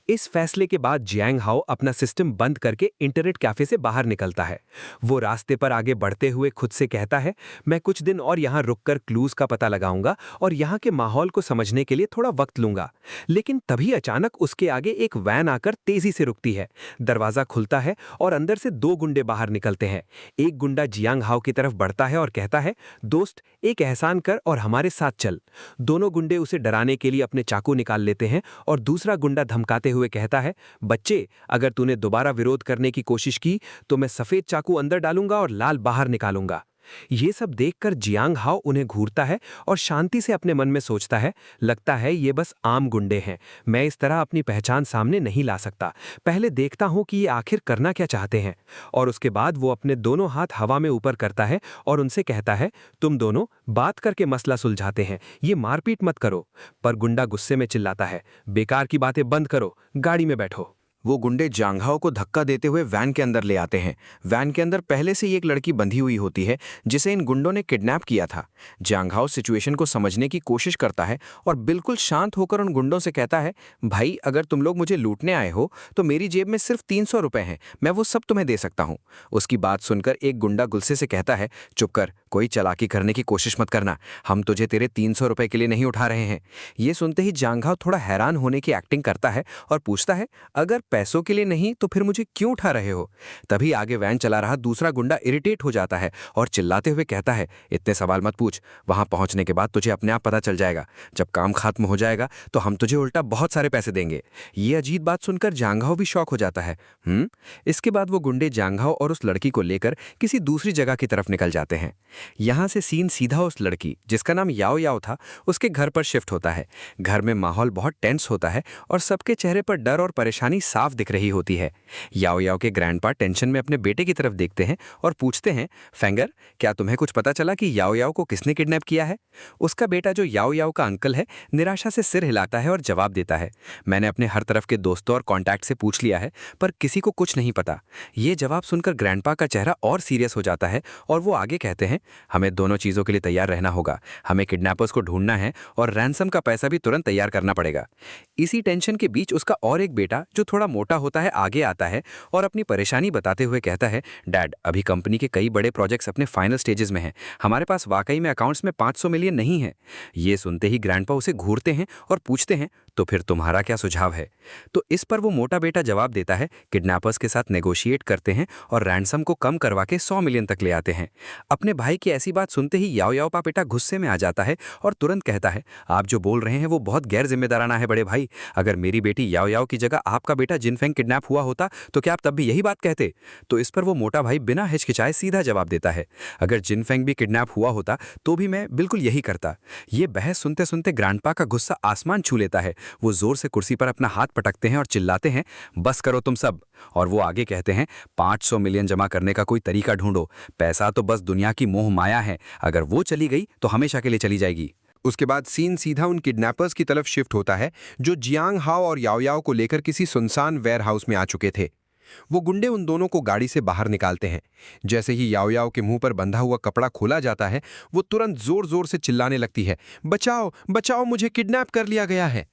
इस फैसले के बाद जियांग हाओ अपना सिस्टम बंद करके इंटरनेट कैफे से बाहर निकलता है। वो रास्ते पर आगे बढ़ते हुए खुद से कहता है, मैं कुछ दिन और यहाँ रुककर क्लूज का पता लगाऊंगा और यहाँ के माहौल को समझने के लिए थोड़ा वक्त लूंगा। लेकिन तभी अचानक उसके आगे एक वैन आकर तेजी से रुकती है। दरवाजा खुलता है और अंदर से 2 गुंडे बाहर निकलते हैं। एक गुंडा जियांग हाओ की तरफ बढ़ता है और कहता है, दोस्त, एक एहसान कर और हमारे साथ चल। दोनों गुंडे उसे डराने के लिए अपने चाकू निकाल लेते हैं और दूसरा गुंडा धमकाते हुए कहता है, बच्चे, अगर तूने दोबारा विरोध करने की कोशिश की तो मैं सफेद चाकू अंदर डालूंगा और लाल बाहर निकालूंगा। ये सब देखकर जियांग हाओ उन्हें घूरता है और शांति से अपने मन में सोचता है, लगता है ये बस आम गुंडे हैं, मैं इस तरह अपनी पहचान सामने नहीं ला सकता। पहले देखता हूं कि ये आखिर करना क्या चाहते हैं। और उसके बाद वो अपने दोनों हाथ हवा में ऊपर करता है और उनसे कहता है, तुम दोनों बात करके मसला सुलझाते हैं, ये मारपीट मत करो। पर गुंडा गुस्से में चिल्लाता है, बेकार की बातें बंद करो, गाड़ी में बैठो। वो गुंडे जियांग हाओ को धक्का देते हुए वैन के अंदर ले आते हैं। वैन के अंदर पहले से ही एक लड़की बंधी हुई होती है, जिसे इन गुंडों ने किडनैप किया था। जियांग हाओ सिचुएशन को समझने की कोशिश करता है और बिल्कुल शांत होकर उन गुंडों से कहता है, भाई, अगर तुम लोग मुझे लूटने आए हो तो मेरी जेब में सिर्फ 300 रुपए हैं, मैं वो सब तुम्हें दे सकता हूँ। उसकी बात सुनकर एक गुंडा गुस्से से कहता है, चुप कर, कोई चालाकी करने की कोशिश मत करना, हम तुझे तेरे 300 रुपए के लिए नहीं उठा रहे हैं। ये सुनते ही जियांग हाओ थोड़ा हैरान होने की एक्टिंग करता है और पूछता है, अगर पैसों के लिए नहीं तो फिर मुझे क्यों उठा रहे हो? तभी आगे वैन चला रहा दूसरा गुंडा इरिटेट हो जाता है और चिल्लाते हुए कहता है, इतने सवाल मत पूछ, वहां पहुंचने के बाद तुझे अपने आप पता चल जाएगा। जब काम खत्म हो जाएगा तो हम तुझे उल्टा बहुत सारे पैसे देंगे। ये अजीब बात सुनकर जियांग हाओ भी शॉक हो जाता है। इसके बाद वो गुंडे जियांग हाओ और उस लड़की को लेकर किसी दूसरी जगह की तरफ निकल जाते हैं। यहां से सीन सीधा उस लड़की, जिसका नाम याओ याओ था, उसके घर पर शिफ्ट होता है। घर में माहौल बहुत टेंस होता है और सबके चेहरे पर डर और परेशानी साफ दिख रही होती है। याओ याओ के ग्रैंडपा टेंशन में अपने बेटे की तरफ देखते हैं और पूछते हैं, फेंगर, क्या तुम्हें कुछ पता चला कि याओ याओ को किसने किडनैप किया है? उसका बेटा, जो याओ याओ का अंकल है, निराशा से सिर हिलाता है और जवाब देता है, मैंने अपने हर तरफ के दोस्तों और कॉन्टैक्ट से पूछ लिया है, पर किसी को कुछ नहीं पता। ये जवाब सुनकर ग्रैंडपा का चेहरा और सीरियस हो जाता है और वो आगे कहते हैं, हमें दोनों चीजों के लिए तैयार रहना होगा। हमें किडनैपर्स को ढूंढना है और रैंसम का पैसा भी तुरंत तैयार करना पड़ेगा। इसी टेंशन के बीच उसका और एक बेटा, जो थोड़ा मोटा होता है, आगे आता है और अपनी परेशानी बताते हुए कहता है, डैड, अभी कंपनी के कई बड़े प्रोजेक्ट्स अपने फाइनल स्टेजेस में हैं, हमारे पास वाकई में अकाउंट्स में 500 मिलियन नहीं है। ये सुनते ही ग्रैंडपा उसे घूरते हैं और पूछते हैं, तो फिर तुम्हारा क्या सुझाव है? तो इस पर वो मोटा बेटा जवाब देता है, किडनैपर्स के साथ नेगोशिएट करते हैं और रैंसम को कम करवा के 100 मिलियन तक ले आते हैं। अपने भाई की ऐसी बात सुनते ही याओ याओ पापेटा गुस्से में आ जाता है और तुरंत कहता है, आप जो बोल रहे हैं वो बहुत गैर जिम्मेदाराना है बड़े भाई। अगर मेरी बेटी याओ याओ की जगह आपका बेटा जिनफेंग किडनैप हुआ होता तो क्या आप तब भी यही बात कहते? तो इस पर वो मोटा भाई बिना हिचकिचाए सीधा जवाब देता है, अगर जिनफेंग भी किडनैप हुआ होता तो भी मैं बिल्कुल यही करता। ये बहस सुनते सुनते ग्रैंडपा का गुस्सा आसमान छू लेता है। वो जोर से कुर्सी पर अपना हाथ पटकते हैं और चिल्लाते हैं, बस करो तुम सब। और वो आगे कहते हैं, 500 मिलियन जमा करने का कोई तरीका ढूंढो। पैसा तो बस दुनिया की मोह माया है, अगर वो चली गई तो हमेशा के लिए चली जाएगी। उसके बाद सीन सीधा उन किडनैपर्स की तरफ शिफ्ट होता है जो जियांग हाओ और याओ याओ को लेकर किसी सुनसान वेयर हाउस में आ चुके थे। वो गुंडे उन दोनों को गाड़ी से बाहर निकालते हैं। जैसे ही याओ याओ के मुंह पर बंधा हुआ कपड़ा खोला जाता है, वो तुरंत जोर जोर से चिल्लाने लगती है, बचाओ बचाओ, मुझे किडनैप कर लिया गया है।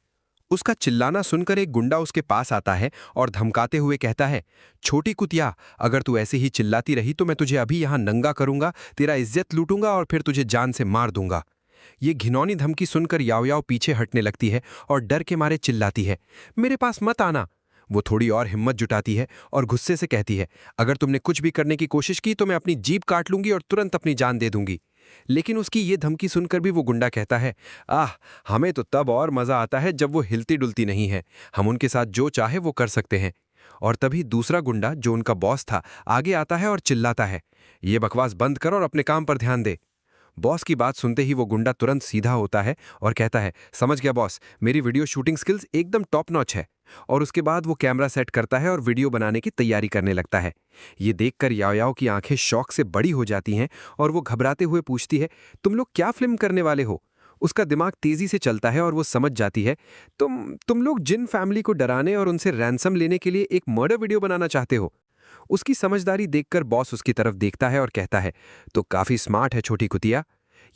उसका चिल्लाना सुनकर एक गुंडा उसके पास आता है और धमकाते हुए कहता है, छोटी कुतिया, अगर तू ऐसे ही चिल्लाती रही तो मैं तुझे अभी यहां नंगा करूंगा, तेरा इज्जत लूटूंगा और फिर तुझे जान से मार दूंगा। ये घिनौनी धमकी सुनकर याओ याओ पीछे हटने लगती है और डर के मारे चिल्लाती है, मेरे पास मत आना। वो थोड़ी और हिम्मत जुटाती है और गुस्से से कहती है, अगर तुमने कुछ भी करने की कोशिश की तो मैं अपनी जीभ काट लूंगी और तुरंत अपनी जान दे दूंगी। लेकिन उसकी ये धमकी सुनकर भी वो गुंडा कहता है, हमें तो तब और मजा आता है जब वो हिलती डुलती नहीं है, हम उनके साथ जो चाहे वो कर सकते हैं। और तभी दूसरा गुंडा जो उनका बॉस था आगे आता है और चिल्लाता है, ये बकवास बंद कर और अपने काम पर ध्यान दे। बॉस की बात सुनते ही वो गुंडा तुरंत सीधा होता है और कहता है, समझ गया बॉस, मेरी वीडियो शूटिंग स्किल्स एकदम टॉप नॉच है। और उसके बाद वो कैमरा सेट करता है और वीडियो बनाने की तैयारी करने लगता है। ये देखकर याओ याओ की आंखें शौक से बड़ी हो जाती हैं और वो घबराते हुए पूछती है, तुम लोग क्या फिल्म करने वाले हो? उसका दिमाग तेजी से चलता है और वो समझ जाती है, तुम लोग जिन फैमिली को डराने और उनसे रैंसम लेने के लिए एक मर्डर वीडियो बनाना चाहते हो। उसकी समझदारी देखकर बॉस उसकी तरफ देखता है और कहता है, तो काफी स्मार्ट है छोटी कुतिया।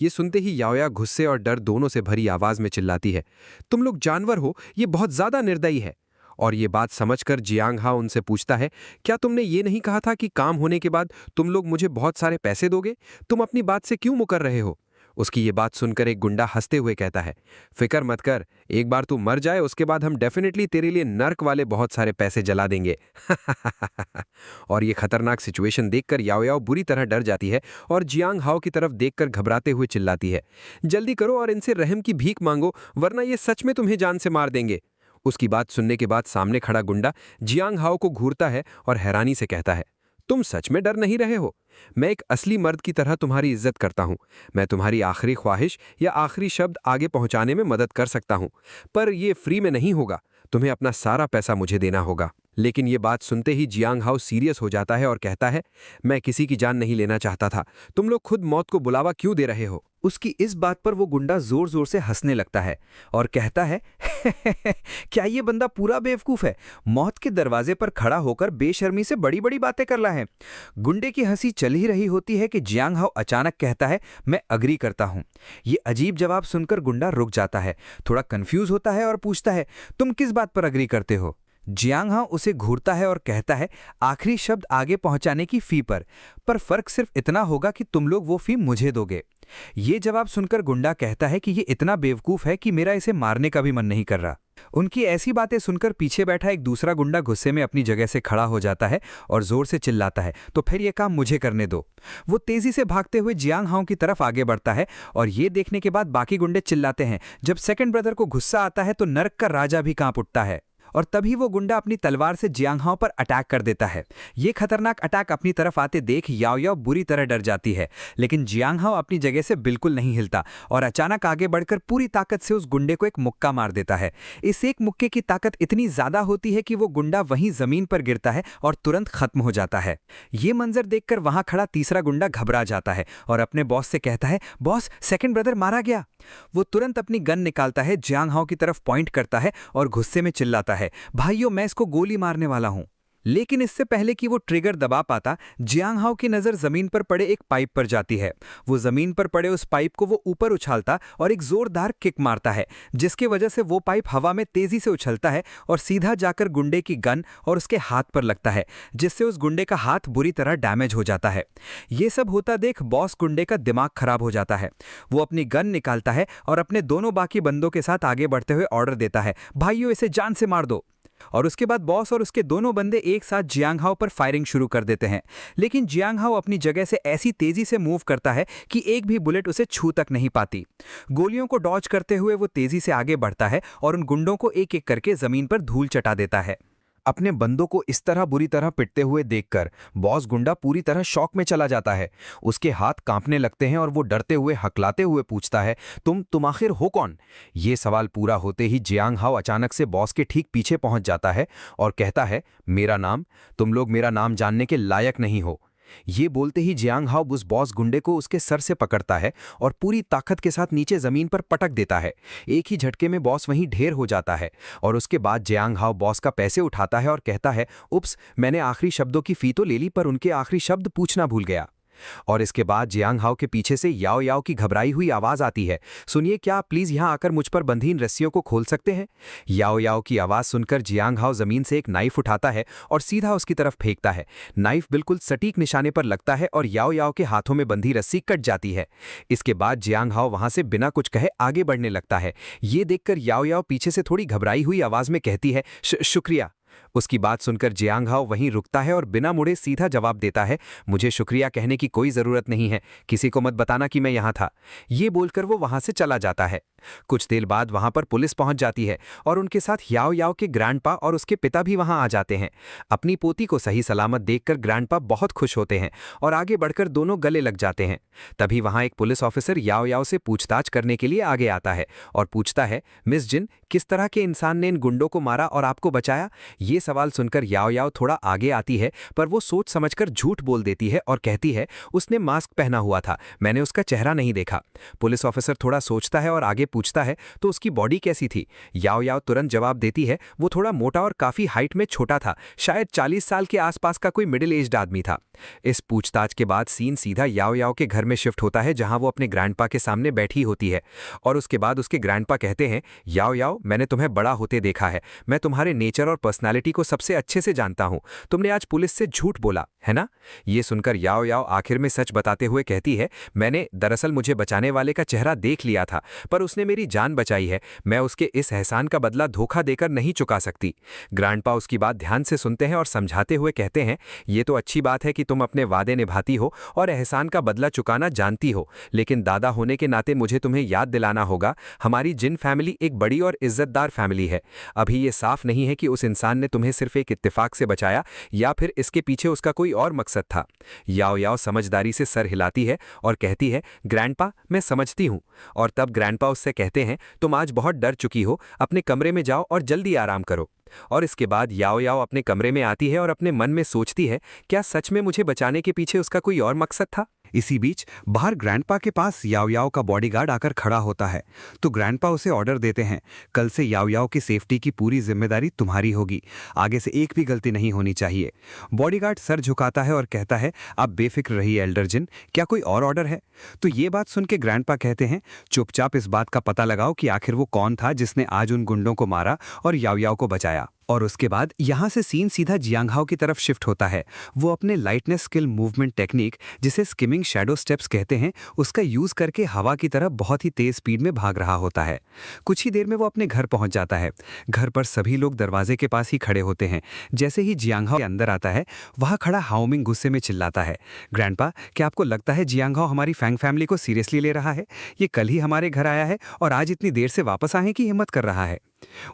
ये सुनते ही याओ याओ गुस्से और डर दोनों से भरी आवाज में चिल्लाती है, तुम लोग जानवर हो, ये बहुत ज्यादा निर्दयी है। और ये बात समझकर जियांग हाओ उनसे पूछता है, क्या तुमने ये नहीं कहा था कि काम होने के बाद तुम लोग मुझे बहुत सारे पैसे दोगे? तुम अपनी बात से क्यों मुकर रहे हो? उसकी ये बात सुनकर एक गुंडा हंसते हुए कहता है, फिक्र मत कर, एक बार तू मर जाए उसके बाद हम डेफिनेटली तेरे लिए नर्क वाले बहुत सारे पैसे जला देंगे। और ये खतरनाक सिचुएशन देखकर याओ याओ बुरी तरह डर जाती है और जियांग हाओ की तरफ देखकर घबराते हुए चिल्लाती है, जल्दी करो और इनसे रहम की भीख मांगो, वरना ये सच में तुम्हें जान से मार देंगे। उसकी बात सुनने के बाद सामने खड़ा गुंडा जियांग हाओ को घूरता है और हैरानी से कहता है, तुम सच में डर नहीं रहे हो? मैं एक असली मर्द की तरह तुम्हारी इज्जत करता हूं। मैं तुम्हारी आखिरी ख्वाहिश या आखिरी शब्द आगे पहुंचाने में मदद कर सकता हूं, पर यह फ्री में नहीं होगा, तुम्हें अपना सारा पैसा मुझे देना होगा। लेकिन ये बात सुनते ही जियांग हाओ सीरियस हो जाता है और कहता है, मैं किसी की जान नहीं लेना चाहता था, तुम लोग खुद मौत को बुलावा क्यों दे रहे हो? उसकी इस बात पर वो गुंडा जोर जोर से हंसने लगता है और कहता है, क्या ये बंदा पूरा बेवकूफ है? मौत के दरवाजे पर खड़ा होकर बेशर्मी से बड़ी बड़ी बातें कर रहा है। गुंडे की हंसी चल ही रही होती है कि जियांग हाओ अचानक कहता है, मैं अग्री करता हूं। ये अजीब जवाब सुनकर गुंडा रुक जाता है, थोड़ा कंफ्यूज होता है और पूछता है, तुम किस बात पर अग्री करते हो? जियांग हाओ उसे घूरता है और कहता है, आखिरी शब्द आगे पहुंचाने की फी पर फर्क सिर्फ इतना होगा कि तुम लोग वो फी मुझे दोगे। ये जवाब सुनकर गुंडा कहता है कि ये इतना बेवकूफ है कि मेरा इसे मारने का भी मन नहीं कर रहा। उनकी ऐसी बातें सुनकर पीछे बैठा एक दूसरा गुंडा गुस्से में अपनी जगह से खड़ा हो जाता है और जोर से चिल्लाता है, तो फिर ये काम मुझे करने दो। वो तेजी से भागते हुए जियांग हाओ की तरफ आगे बढ़ता है और ये देखने के बाद बाकी गुंडे चिल्लाते हैं। जब सेकंड ब्रदर को गुस्सा आता है तो नर्क का राजा भी कांप उठता है और तभी वो गुंडा अपनी तलवार से जियांग हाओ पर अटैक कर देता है। ये खतरनाक अटैक अपनी तरफ आते देख याओ याओ बुरी तरह डर जाती है, लेकिन जियांग हाओ अपनी जगह से बिल्कुल नहीं हिलता और अचानक आगे बढ़कर पूरी ताकत से उस गुंडे को एक मुक्का मार देता है। इस एक मुक्के की ताकत इतनी ज्यादा होती है कि वो गुंडा वहीं जमीन पर गिरता है और तुरंत खत्म हो जाता है। ये मंजर देखकर वहां खड़ा तीसरा गुंडा घबरा जाता है और अपने बॉस से कहता है, बॉस, सेकंड ब्रदर मारा गया। वो तुरंत अपनी गन निकालता है, जियांग हाओ की तरफ पॉइंट करता है और गुस्से में चिल्लाता है, भाइयों, मैं इसको गोली मारने वाला हूं। लेकिन इससे पहले कि वो ट्रिगर दबा पाता, जियांग हाओ की नज़र ज़मीन पर पड़े एक पाइप पर जाती है। वो ज़मीन पर पड़े उस पाइप को वो ऊपर उछालता और एक ज़ोरदार किक मारता है, जिसकी वजह से वो पाइप हवा में तेज़ी से उछलता है और सीधा जाकर गुंडे की गन और उसके हाथ पर लगता है, जिससे उस गुंडे का हाथ बुरी तरह डैमेज हो जाता है। ये सब होता देख बॉस गुंडे का दिमाग खराब हो जाता है। वो अपनी गन निकालता है और अपने दोनों बाकी बंदों के साथ आगे बढ़ते हुए ऑर्डर देता है, भाइयों इसे जान से मार दो। और उसके बाद बॉस और उसके दोनों बंदे एक साथ जियांग हाओ पर फायरिंग शुरू कर देते हैं। लेकिन जियांग हाओ अपनी जगह से ऐसी तेजी से मूव करता है कि एक भी बुलेट उसे छू तक नहीं पाती। गोलियों को डॉज करते हुए वो तेजी से आगे बढ़ता है और उन गुंडों को एक एक करके जमीन पर धूल चटा देता है। अपने बंदों को इस तरह बुरी तरह पिटते हुए देखकर बॉस गुंडा पूरी तरह शॉक में चला जाता है। उसके हाथ कांपने लगते हैं और वो डरते हुए हकलाते हुए पूछता है, तुम आखिर हो कौन? ये सवाल पूरा होते ही जियांग हाओ अचानक से बॉस के ठीक पीछे पहुंच जाता है और कहता है, मेरा नाम? तुम लोग मेरा नाम जानने के लायक नहीं हो। ये बोलते ही जियांग हाओ उस बॉस गुंडे को उसके सर से पकड़ता है और पूरी ताकत के साथ नीचे जमीन पर पटक देता है। एक ही झटके में बॉस वहीं ढेर हो जाता है और उसके बाद जियांग हाओ बॉस का पैसे उठाता है और कहता है, उप्स, मैंने आखिरी शब्दों की फी तो ले ली पर उनके आखिरी शब्द पूछना भूल गया। और इसके बाद जियांग हाओ के पीछे से याओ याओ की घबराई हुई आवाज आती है, सुनिए, क्या आप प्लीज यहां आकर मुझ पर बंधी इन रस्सियों को खोल सकते हैं? याओ याओ की आवाज सुनकर जियांग हाओ जमीन से एक नाइफ उठाता है और सीधा उसकी तरफ फेंकता है। नाइफ बिल्कुल सटीक निशाने पर लगता है और याओ याओ के हाथों में बंधी रस्सी कट जाती है। इसके बाद जियांग हाओ वहां से बिना कुछ कहे आगे बढ़ने लगता है। ये देखकर याओ याओ पीछे से थोड़ी घबराई हुई आवाज में कहती है, शुक्रिया। उसकी बात सुनकर जियांग हाओ वहीं रुकता है और बिना मुड़े सीधा जवाब देता है, मुझे शुक्रिया कहने की कोई जरूरत नहीं है, किसी को मत बताना कि मैं यहां था। ये बोलकर वो वहां से चला जाता है। कुछ देर बाद वहां पर पुलिस पहुंच जाती है और उनके साथ याओ याओ के ग्रैंडपा और उसके पिता भी वहां आ जाते हैं। अपनी पोती को सही सलामत देखकर ग्रैंडपा बहुत खुश होते हैं और आगे बढ़कर दोनों गले लग जाते हैं। तभी वहां एक पुलिस ऑफिसर याओ याओ से पूछताछ करने के लिए आगे आता है और पूछता है, मिस जिन, किस तरह के इंसान ने इन गुंडों को मारा और आपको बचाया? ये सवाल सुनकर याओ याओ थोड़ा आगे आती है, पर वो सोच समझकर झूठ बोल देती है और कहती है, उसने मास्क पहना हुआ था, मैंने उसका चेहरा नहीं देखा। पुलिस ऑफिसर थोड़ा सोचता है और आगे पूछता है, तो उसकी बॉडी कैसी थी? याओ याओ तुरंत जवाब देती है, वो थोड़ा मोटा और काफी हाइट में छोटा था, शायद 40 साल के आसपास का कोई मिडिल एज्ड आदमी था। इस पूछताछ के बाद सीन सीधा याओ याओ के घर में शिफ्ट होता है, जहां वो अपने ग्रैंडपा के सामने बैठी होती है। और उसके बाद उसके ग्रैंडपा कहते हैं, याओ याओ, मैंने तुम्हें बड़ा होते देखा है, मैं तुम्हारे नेचर और पर्सनालिटी को सबसे अच्छे से जानता हूं, तुमने आज पुलिस से झूठ बोला है ना? ये सुनकर याओ याओ आखिर में सच बताते हुए कहती है, मैंने दरअसल मुझे बचाने वाले का चेहरा देख लिया था, पर उसने मेरी जान बचाई है, मैं उसके इस एहसान का बदला धोखा देकर नहीं चुका सकती। ग्रैंडपा उसकी बात ध्यान से सुनते हैं और समझाते हुए कहते हैं, ये तो अच्छी बात है कि तुम अपने वादे निभाती हो और एहसान का बदला चुकाना जानती हो, लेकिन दादा होने के नाते मुझे तुम्हें याद दिलाना होगा, हमारी जिन फैमिली एक बड़ी और इज्जतदार फैमिली है। अभी ये साफ नहीं है कि उस इंसान ने तुम्हें सिर्फ एक इत्तेफाक से बचाया या फिर इसके पीछे उसका कोई और मकसद था। याओ याओ समझदारी से सर हिलाती है और कहती है, ग्रैंडपा, मैं समझती हूँ। और तब ग्रैंडपा उससे कहते हैं, तुम आज बहुत डर चुकी हो, अपने कमरे में जाओ और जल्दी आराम करो। और इसके बाद याओ याओ अपने कमरे में आती है और अपने मन में सोचती है, क्या सच में मुझे बचाने के पीछे उसका कोई और मकसद था? इसी बीच बाहर ग्रैंडपा के पास याओ याओ का बॉडीगार्ड आकर खड़ा होता है, तो ग्रैंडपा उसे ऑर्डर देते हैं, कल से याओ याओ की सेफ्टी की पूरी जिम्मेदारी तुम्हारी होगी, आगे से एक भी गलती नहीं होनी चाहिए। बॉडीगार्ड सर झुकाता है और कहता है, आप बेफिक्र रहिए एल्डर जिन, क्या कोई और ऑर्डर है? तो ये बात सुन के ग्रैंडपा कहते हैं, चुपचाप इस बात का पता लगाओ कि आखिर वो कौन था जिसने आज उन गुंडों को मारा और याओ याओ को बचाया। और उसके बाद यहां से सीन सीधा जियांग हाओ की तरफ शिफ्ट होता है। वो अपने लाइटनेस स्किल मूवमेंट टेक्निक, जिसे स्किमिंग शैडो स्टेप्स कहते हैं, उसका यूज करके हवा की तरफ बहुत ही तेज स्पीड में भाग रहा होता है। कुछ ही देर में वो अपने घर पहुंच जाता है। घर पर सभी लोग दरवाजे के पास ही खड़े होते हैं। जैसे ही जियांग हाओ अंदर आता है, वहां खड़ा हाओमिंग गुस्से में चिल्लाता है, ग्रैंडपा, क्या आपको लगता है जियांग हाओ हमारी फैंग फैमिली को सीरियसली ले रहा है? ये कल ही हमारे घर आया है और आज इतनी देर से वापस आने की हिम्मत कर रहा है।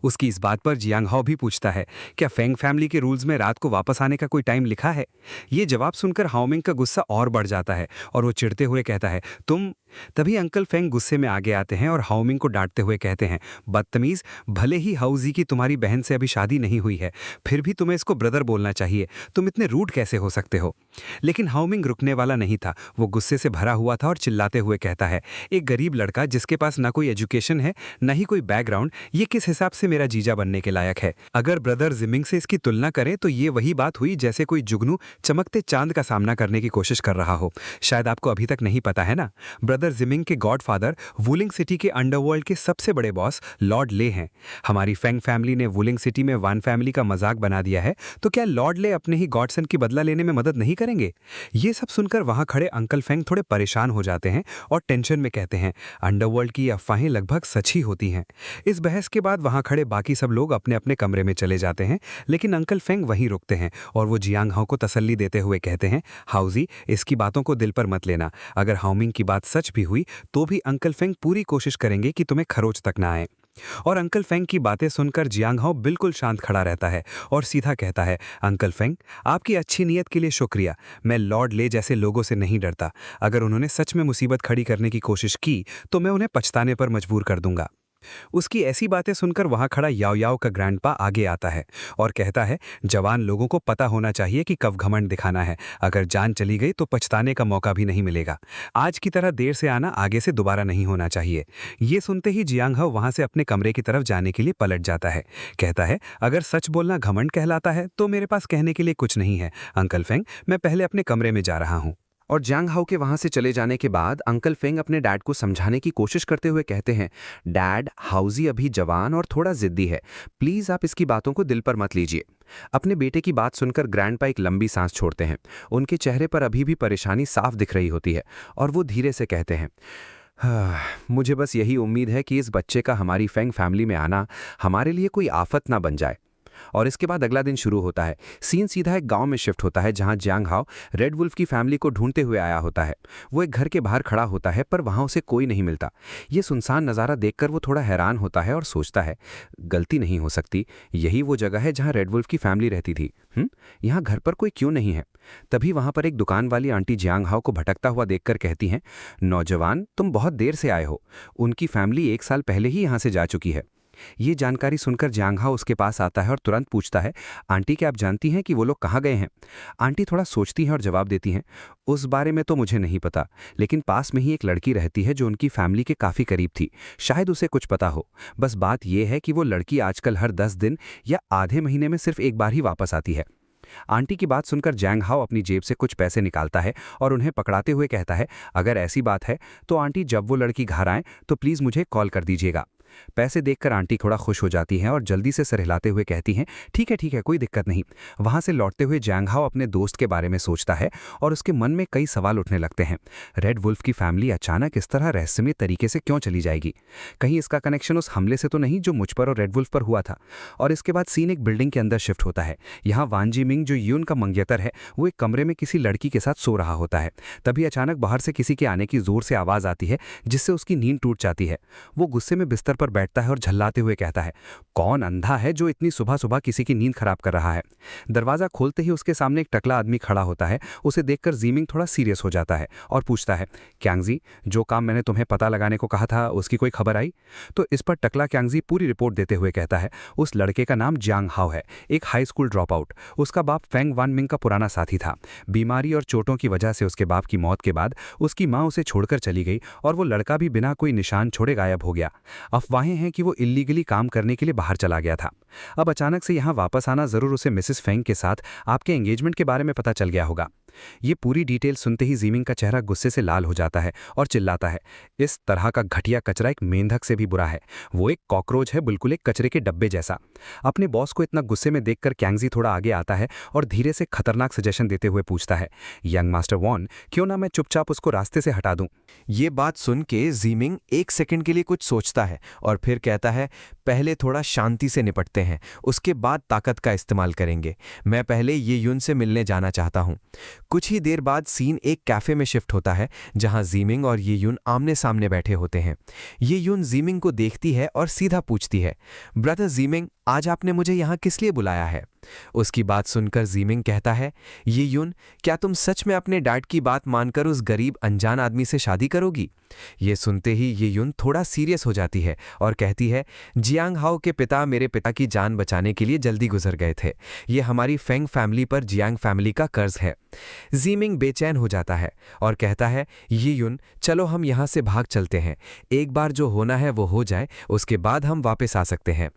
उसकी इस बात पर जियांग हाओ भी पूछता है, क्या फेंग फैमिली के रूल्स में रात को वापस आने का कोई टाइम लिखा है? ये जवाब सुनकर हाओमिंग का गुस्सा और बढ़ जाता है और वो चिढ़ते हुए कहता है, तुम तभी अंकल फेंग गुस्से में आगे आते हैं और हाओमिंग को डांटते हुए कहते हैं, बदतमीज, भले ही हाउजी की तुम्हारी बहन से अभी शादी नहीं हुई है, फिर भी तुम्हें इसको ब्रदर बोलना चाहिए। तुम इतने रूड कैसे हो सकते हो? लेकिन हाओमिंग रुकने वाला नहीं था। वो गुस्से से भरा हुआ था और चिल्लाते हुए कहता है, एक गरीब लड़का जिसके पास ना कोई एजुकेशन है, ना ही कोई बैकग्राउंड, ये किस हिसाब से मेरा जीजा बनने के लायक है? अगर ब्रदर जिमिंग से इसकी तुलना करें तो ये वही बात हुई जैसे कोई जुगनू चमकते चांद का सामना करने की कोशिश कर रहा हो। शायद आपको अभी तक नहीं पता है ना, ब्रदर जिमिंग के गॉडफादर वुलिंग सिटी के अंडरवर्ल्ड के सबसे बड़े बॉस लॉर्ड ले हैं। हमारी फेंग फैमिली ने वुलिंग सिटी में वान फैमिली का मजाक बना दिया है, तो क्या लॉर्ड ले अपने ही गॉडसन की बदला लेने में मदद नहीं करेंगे? ये सब सुनकर वहां खड़े अंकल फेंग थोड़े परेशान हो जाते हैं और टेंशन में कहते हैं, अंडरवर्ल्ड की अफवाहें लगभग सच ही होती हैं। इस बहस के बाद वहां खड़े बाकी सब लोग अपने अपने कमरे में चले जाते हैं, लेकिन अंकल फेंग वहीं रुकते हैं और वो जियांग हाओ को तसल्ली देते हुए कहते हैं, हाउजी, इसकी बातों को दिल पर मत लेना। अगर हाओमिंग की बात सच भी हुई तो भी अंकल फेंग पूरी कोशिश करेंगे कि तुम्हें खरोच तक ना आए। और अंकल फेंग की बातें सुनकर जियांग हाओ बिल्कुल शांत खड़ा रहता है और सीधा कहता है, अंकल फेंग, आपकी अच्छी नीयत के लिए शुक्रिया। मैं लॉर्ड ले जैसे लोगों से नहीं डरता। अगर उन्होंने सच में मुसीबत खड़ी करने की कोशिश की तो मैं उन्हें पछताने पर मजबूर कर दूंगा। उसकी ऐसी बातें सुनकर वहां खड़ा याओ याओ का ग्रैंडपा आगे आता है और कहता है, जवान लोगों को पता होना चाहिए कि कब घमंड दिखाना है। अगर जान चली गई तो पछताने का मौका भी नहीं मिलेगा। आज की तरह देर से आना आगे से दोबारा नहीं होना चाहिए। ये सुनते ही जियांग हाओ वहां से अपने कमरे की तरफ जाने के लिए पलट जाता है। कहता है, अगर सच बोलना घमंड कहलाता है तो मेरे पास कहने के लिए कुछ नहीं है। अंकल फेंग, मैं पहले अपने कमरे में जा रहा हूँ। और जियांग हाओ के वहां से चले जाने के बाद अंकल फेंग अपने डैड को समझाने की कोशिश करते हुए कहते हैं, डैड, हाउजी अभी जवान और थोड़ा जिद्दी है, प्लीज आप इसकी बातों को दिल पर मत लीजिए। अपने बेटे की बात सुनकर ग्रैंडपा एक लंबी सांस छोड़ते हैं। उनके चेहरे पर अभी भी परेशानी साफ दिख रही होती है और वो धीरे से कहते हैं, मुझे बस यही उम्मीद है कि इस बच्चे का हमारी फेंग फैमिली में आना हमारे लिए कोई आफत ना बन जाए। और इसके बाद अगला दिन शुरू होता है। सीन सीधा एक गांव में शिफ्ट होता है जहां जियांग हाओ रेड वुल्फ की फैमिली को ढूंढते हुए आया होता है। वो एक घर के बाहर खड़ा होता है पर वहां उसे कोई नहीं मिलता। ये सुनसान नज़ारा देखकर वो थोड़ा हैरान होता है और सोचता है, गलती नहीं हो सकती, यही वो जगह है जहां रेड वुल्फ की फैमिली रहती थी। यहाँ घर पर कोई क्यों नहीं है? तभी वहां पर एक दुकान वाली आंटी जियांग हाओ को भटकता हुआ देखकर कहती हैं, नौजवान, तुम बहुत देर से आए हो। उनकी फैमिली 1 साल पहले ही यहाँ से जा चुकी है। ये जानकारी सुनकर जियांग हाओ उसके पास आता है और तुरंत पूछता है, आंटी, क्या आप जानती हैं कि वो लोग कहाँ गए हैं? आंटी थोड़ा सोचती हैं और जवाब देती हैं, उस बारे में तो मुझे नहीं पता, लेकिन पास में ही एक लड़की रहती है जो उनकी फैमिली के काफ़ी करीब थी, शायद उसे कुछ पता हो। बस बात यह है कि वो लड़की आजकल हर 10 दिन या आधे महीने में सिर्फ एक बार ही वापस आती है। आंटी की बात सुनकर जियांग हाओ अपनी जेब से कुछ पैसे निकालता है और उन्हें पकड़ाते हुए कहता है, अगर ऐसी बात है तो आंटी, जब वो लड़की घर आए तो प्लीज़ मुझे कॉल कर दीजिएगा। पैसे देखकर आंटी थोड़ा खुश हो जाती हैं और जल्दी से सर हिलाते हुए कहती हैं, ठीक है, कोई दिक्कत नहीं। वहां से लौटते हुए जियांग हाओ अपने दोस्त के बारे में सोचता है और उसके मन में कई सवाल उठने लगते हैं। रेड वुल्फ की फैमिली अचानक इस तरह रहस्यमय तरीके से क्यों चली जाएगी? कहीं इसका कनेक्शन उस हमले से तो नहीं जो मुझ पर और रेड वुल्फ पर हुआ था? और इसके बाद सीन एक बिल्डिंग के अंदर शिफ्ट होता है। यहाँ वान जिमिंग, जो यून का मंगेतर है, वो एक कमरे में किसी लड़की के साथ सो रहा होता है। तभी अचानक बाहर से किसी के आने की जोर से आवाज आती है जिससे उसकी नींद टूट जाती है। वो गुस्से में बिस्तर पर बैठता है और झल्लाते हुए कहता है, कौन अंधा है जो इतनी सुबह सुबह किसी की नींद खराब कर रहा है? दरवाजा खोलते ही उसके सामने एक टकला आदमी खड़ा होता है। उसे देखकर जिमिंग थोड़ा सीरियस हो जाता है और पूछता है, क्यांगजी, जो काम मैंने तुम्हें पता लगाने को कहा था उसकी कोई खबर आई? तो इस पर टकला क्यांगजी पूरी रिपोर्ट देते हुए कहता है, उस लड़के का नाम जियांग हाओ है, एक हाई स्कूल ड्रॉप आउट। उसका बाप फेंग वान मिंग का पुराना साथी था। बीमारी और चोटों की वजह से उसके बाप की मौत के बाद उसकी माँ उसे छोड़कर चली गई और वो लड़का भी बिना कोई निशान छोड़े गायब हो गया। अफवाहें हैं कि वो इल्लीगली काम करने के लिए बाहर चला गया था। अब अचानक से यहाँ वापस आना जरूर उसे मिसेस फेंग के साथ आपके एंगेजमेंट के बारे में पता चल गया होगा। ये पूरी डिटेल सुनते ही जिमिंग का चेहरा गुस्से से लाल हो जाता है और चिल्लाता है, इस तरह का घटिया कचरा एक मेंढक से भी बुरा है। वो एक कॉकरोच है, बिल्कुल एक कचरे के डब्बे जैसा। अपने बॉस को इतना गुस्से में देखकर क्यांगजी थोड़ा आगे आता है और धीरे से खतरनाक सजेशन देते हुए पूछता है, यंग मास्टर वॉन, क्यों ना मैं चुपचाप उसको रास्ते से हटा दूं? ये बात सुन के जिमिंग 1 सेकंड के लिए कुछ सोचता है और फिर कहता है, पहले थोड़ा शांति से निपटते हैं, उसके बाद ताकत का इस्तेमाल करेंगे। मैं पहले ये यून से मिलने जाना चाहता हूँ। कुछ ही देर बाद सीन एक कैफे में शिफ्ट होता है जहां जिमिंग और ये यून आमने सामने बैठे होते हैं। ये यून जिमिंग को देखती है और सीधा पूछती है, ब्रदर जिमिंग, आज आपने मुझे यहाँ किस लिए बुलाया है? उसकी बात सुनकर ज़ीमिंग कहता है, ये यून, क्या तुम सच में अपने डैड की बात मानकर उस गरीब अनजान आदमी से शादी करोगी? ये सुनते ही ये यून थोड़ा सीरियस हो जाती है और कहती है, जियांग हाओ के पिता मेरे पिता की जान बचाने के लिए जल्दी गुजर गए थे। ये हमारी फेंग फैमिली पर जियांग फैमिली का कर्ज है। ज़ीमिंग बेचैन हो जाता है और कहता है, ये यून, चलो हम यहाँ से भाग चलते हैं। एक बार जो होना है वो हो जाए, उसके बाद हम वापस आ सकते हैं।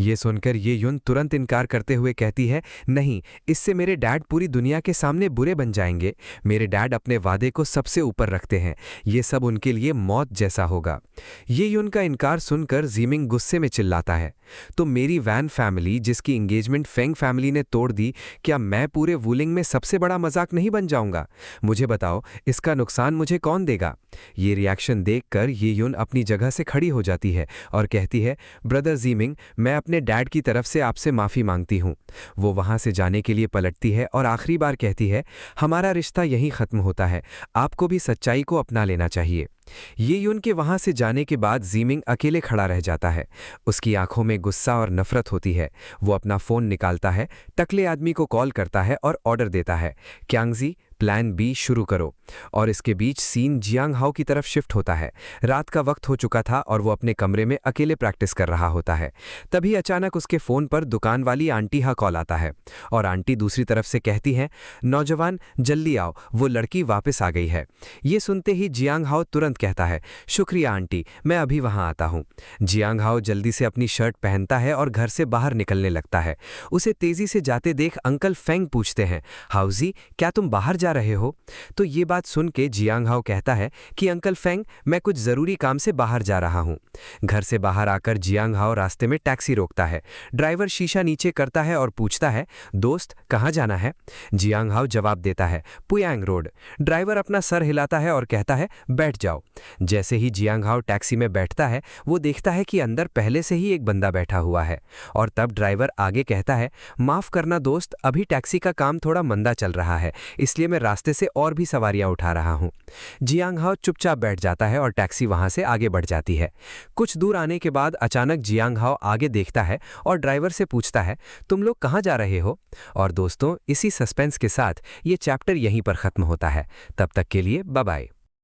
ये सुनकर ये यून तुरंत इनकार करते हुए कहती है, नहीं, इससे मेरे डैड पूरी दुनिया के सामने बुरे बन जाएंगे। मेरे डैड अपने वादे को सबसे ऊपर रखते हैं। ये सब उनके लिए मौत जैसा होगा। ये यून का इनकार सुनकर ज़ीमिंग गुस्से में चिल्लाता है, तो मेरी वैन फैमिली जिसकी एंगेजमेंट फेंग फैमिली ने तोड़ दी, क्या मैं पूरे वुलिंग में सबसे बड़ा मजाक नहीं बन जाऊंगा? मुझे बताओ, इसका नुकसान मुझे कौन देगा? ये रिएक्शन देखकर ये यून अपनी जगह से खड़ी हो जाती है और कहती है, ब्रदर ज़ीमिंग, मैं अपने डैड की तरफ से आपसे माफ़ी मांगती हूँ। वो वहाँ से जाने के लिए पलटती है और आखिरी बार कहती है, हमारा रिश्ता यहीं ख़त्म होता है। आपको भी सच्चाई को अपना लेना चाहिए। ये यून के वहां से जाने के बाद ज़ीमिंग अकेले खड़ा रह जाता है। उसकी आंखों में गुस्सा और नफरत होती है। वो अपना फ़ोन निकालता है, टकले आदमी को कॉल करता है और ऑर्डर देता है, क्यांगजी, प्लान बी शुरू करो। और इसके बीच सीन जियांग हाओ की तरफ शिफ्ट होता है। रात का वक्त हो चुका था और वो अपने कमरे में अकेले प्रैक्टिस कर रहा होता है। तभी अचानक उसके फ़ोन पर दुकान वाली आंटी का कॉल आता है और आंटी दूसरी तरफ से कहती हैं, नौजवान जल्दी आओ, वो लड़की वापस आ गई है। ये सुनते ही जियांग हाओ तुरंत कहता है, शुक्रिया आंटी, मैं अभी वहाँ आता हूँ। जियांग हाओ जल्दी से अपनी शर्ट पहनता है और घर से बाहर निकलने लगता है। उसे तेज़ी से जाते देख अंकल फेंग पूछते हैं, हाउजी, क्या तुम बाहर जा रहे हो? तो ये बात सुन के जियांग हाओ कहता है कि अंकल फेंग, मैं कुछ ज़रूरी काम से बाहर जा रहा हूँ। घर से बाहर आकर जियांग हाओ रास्ते में टैक्सी रोकता है। ड्राइवर शीशा नीचे करता है और पूछता है, दोस्त, कहाँ जाना है? जियांग हाओ जवाब देता है, पुयांग रोड। ड्राइवर अपना सर हिलाता है और कहता है, बैठ जाओ। जैसे ही जियांग हाओ टैक्सी में बैठता है, वो देखता है कि अंदर पहले से ही एक बंदा बैठा हुआ है। और तब ड्राइवर आगे कहता है, माफ़ करना दोस्त, अभी टैक्सी का काम थोड़ा मंदा चल रहा है, इसलिए मैं रास्ते से और भी सवारियां उठा रहा हूं। जियांग हाओ चुपचाप बैठ जाता है और टैक्सी वहां से आगे बढ़ जाती है। कुछ दूर आने के बाद अचानक जियांग हाओ आगे देखता है और ड्राइवर से पूछता है, तुम लोग कहाँ जा रहे हो? और दोस्तों, इसी सस्पेंस के साथ ये चैप्टर यहीं पर ख़त्म होता है। तब तक के लिए बाय बाय।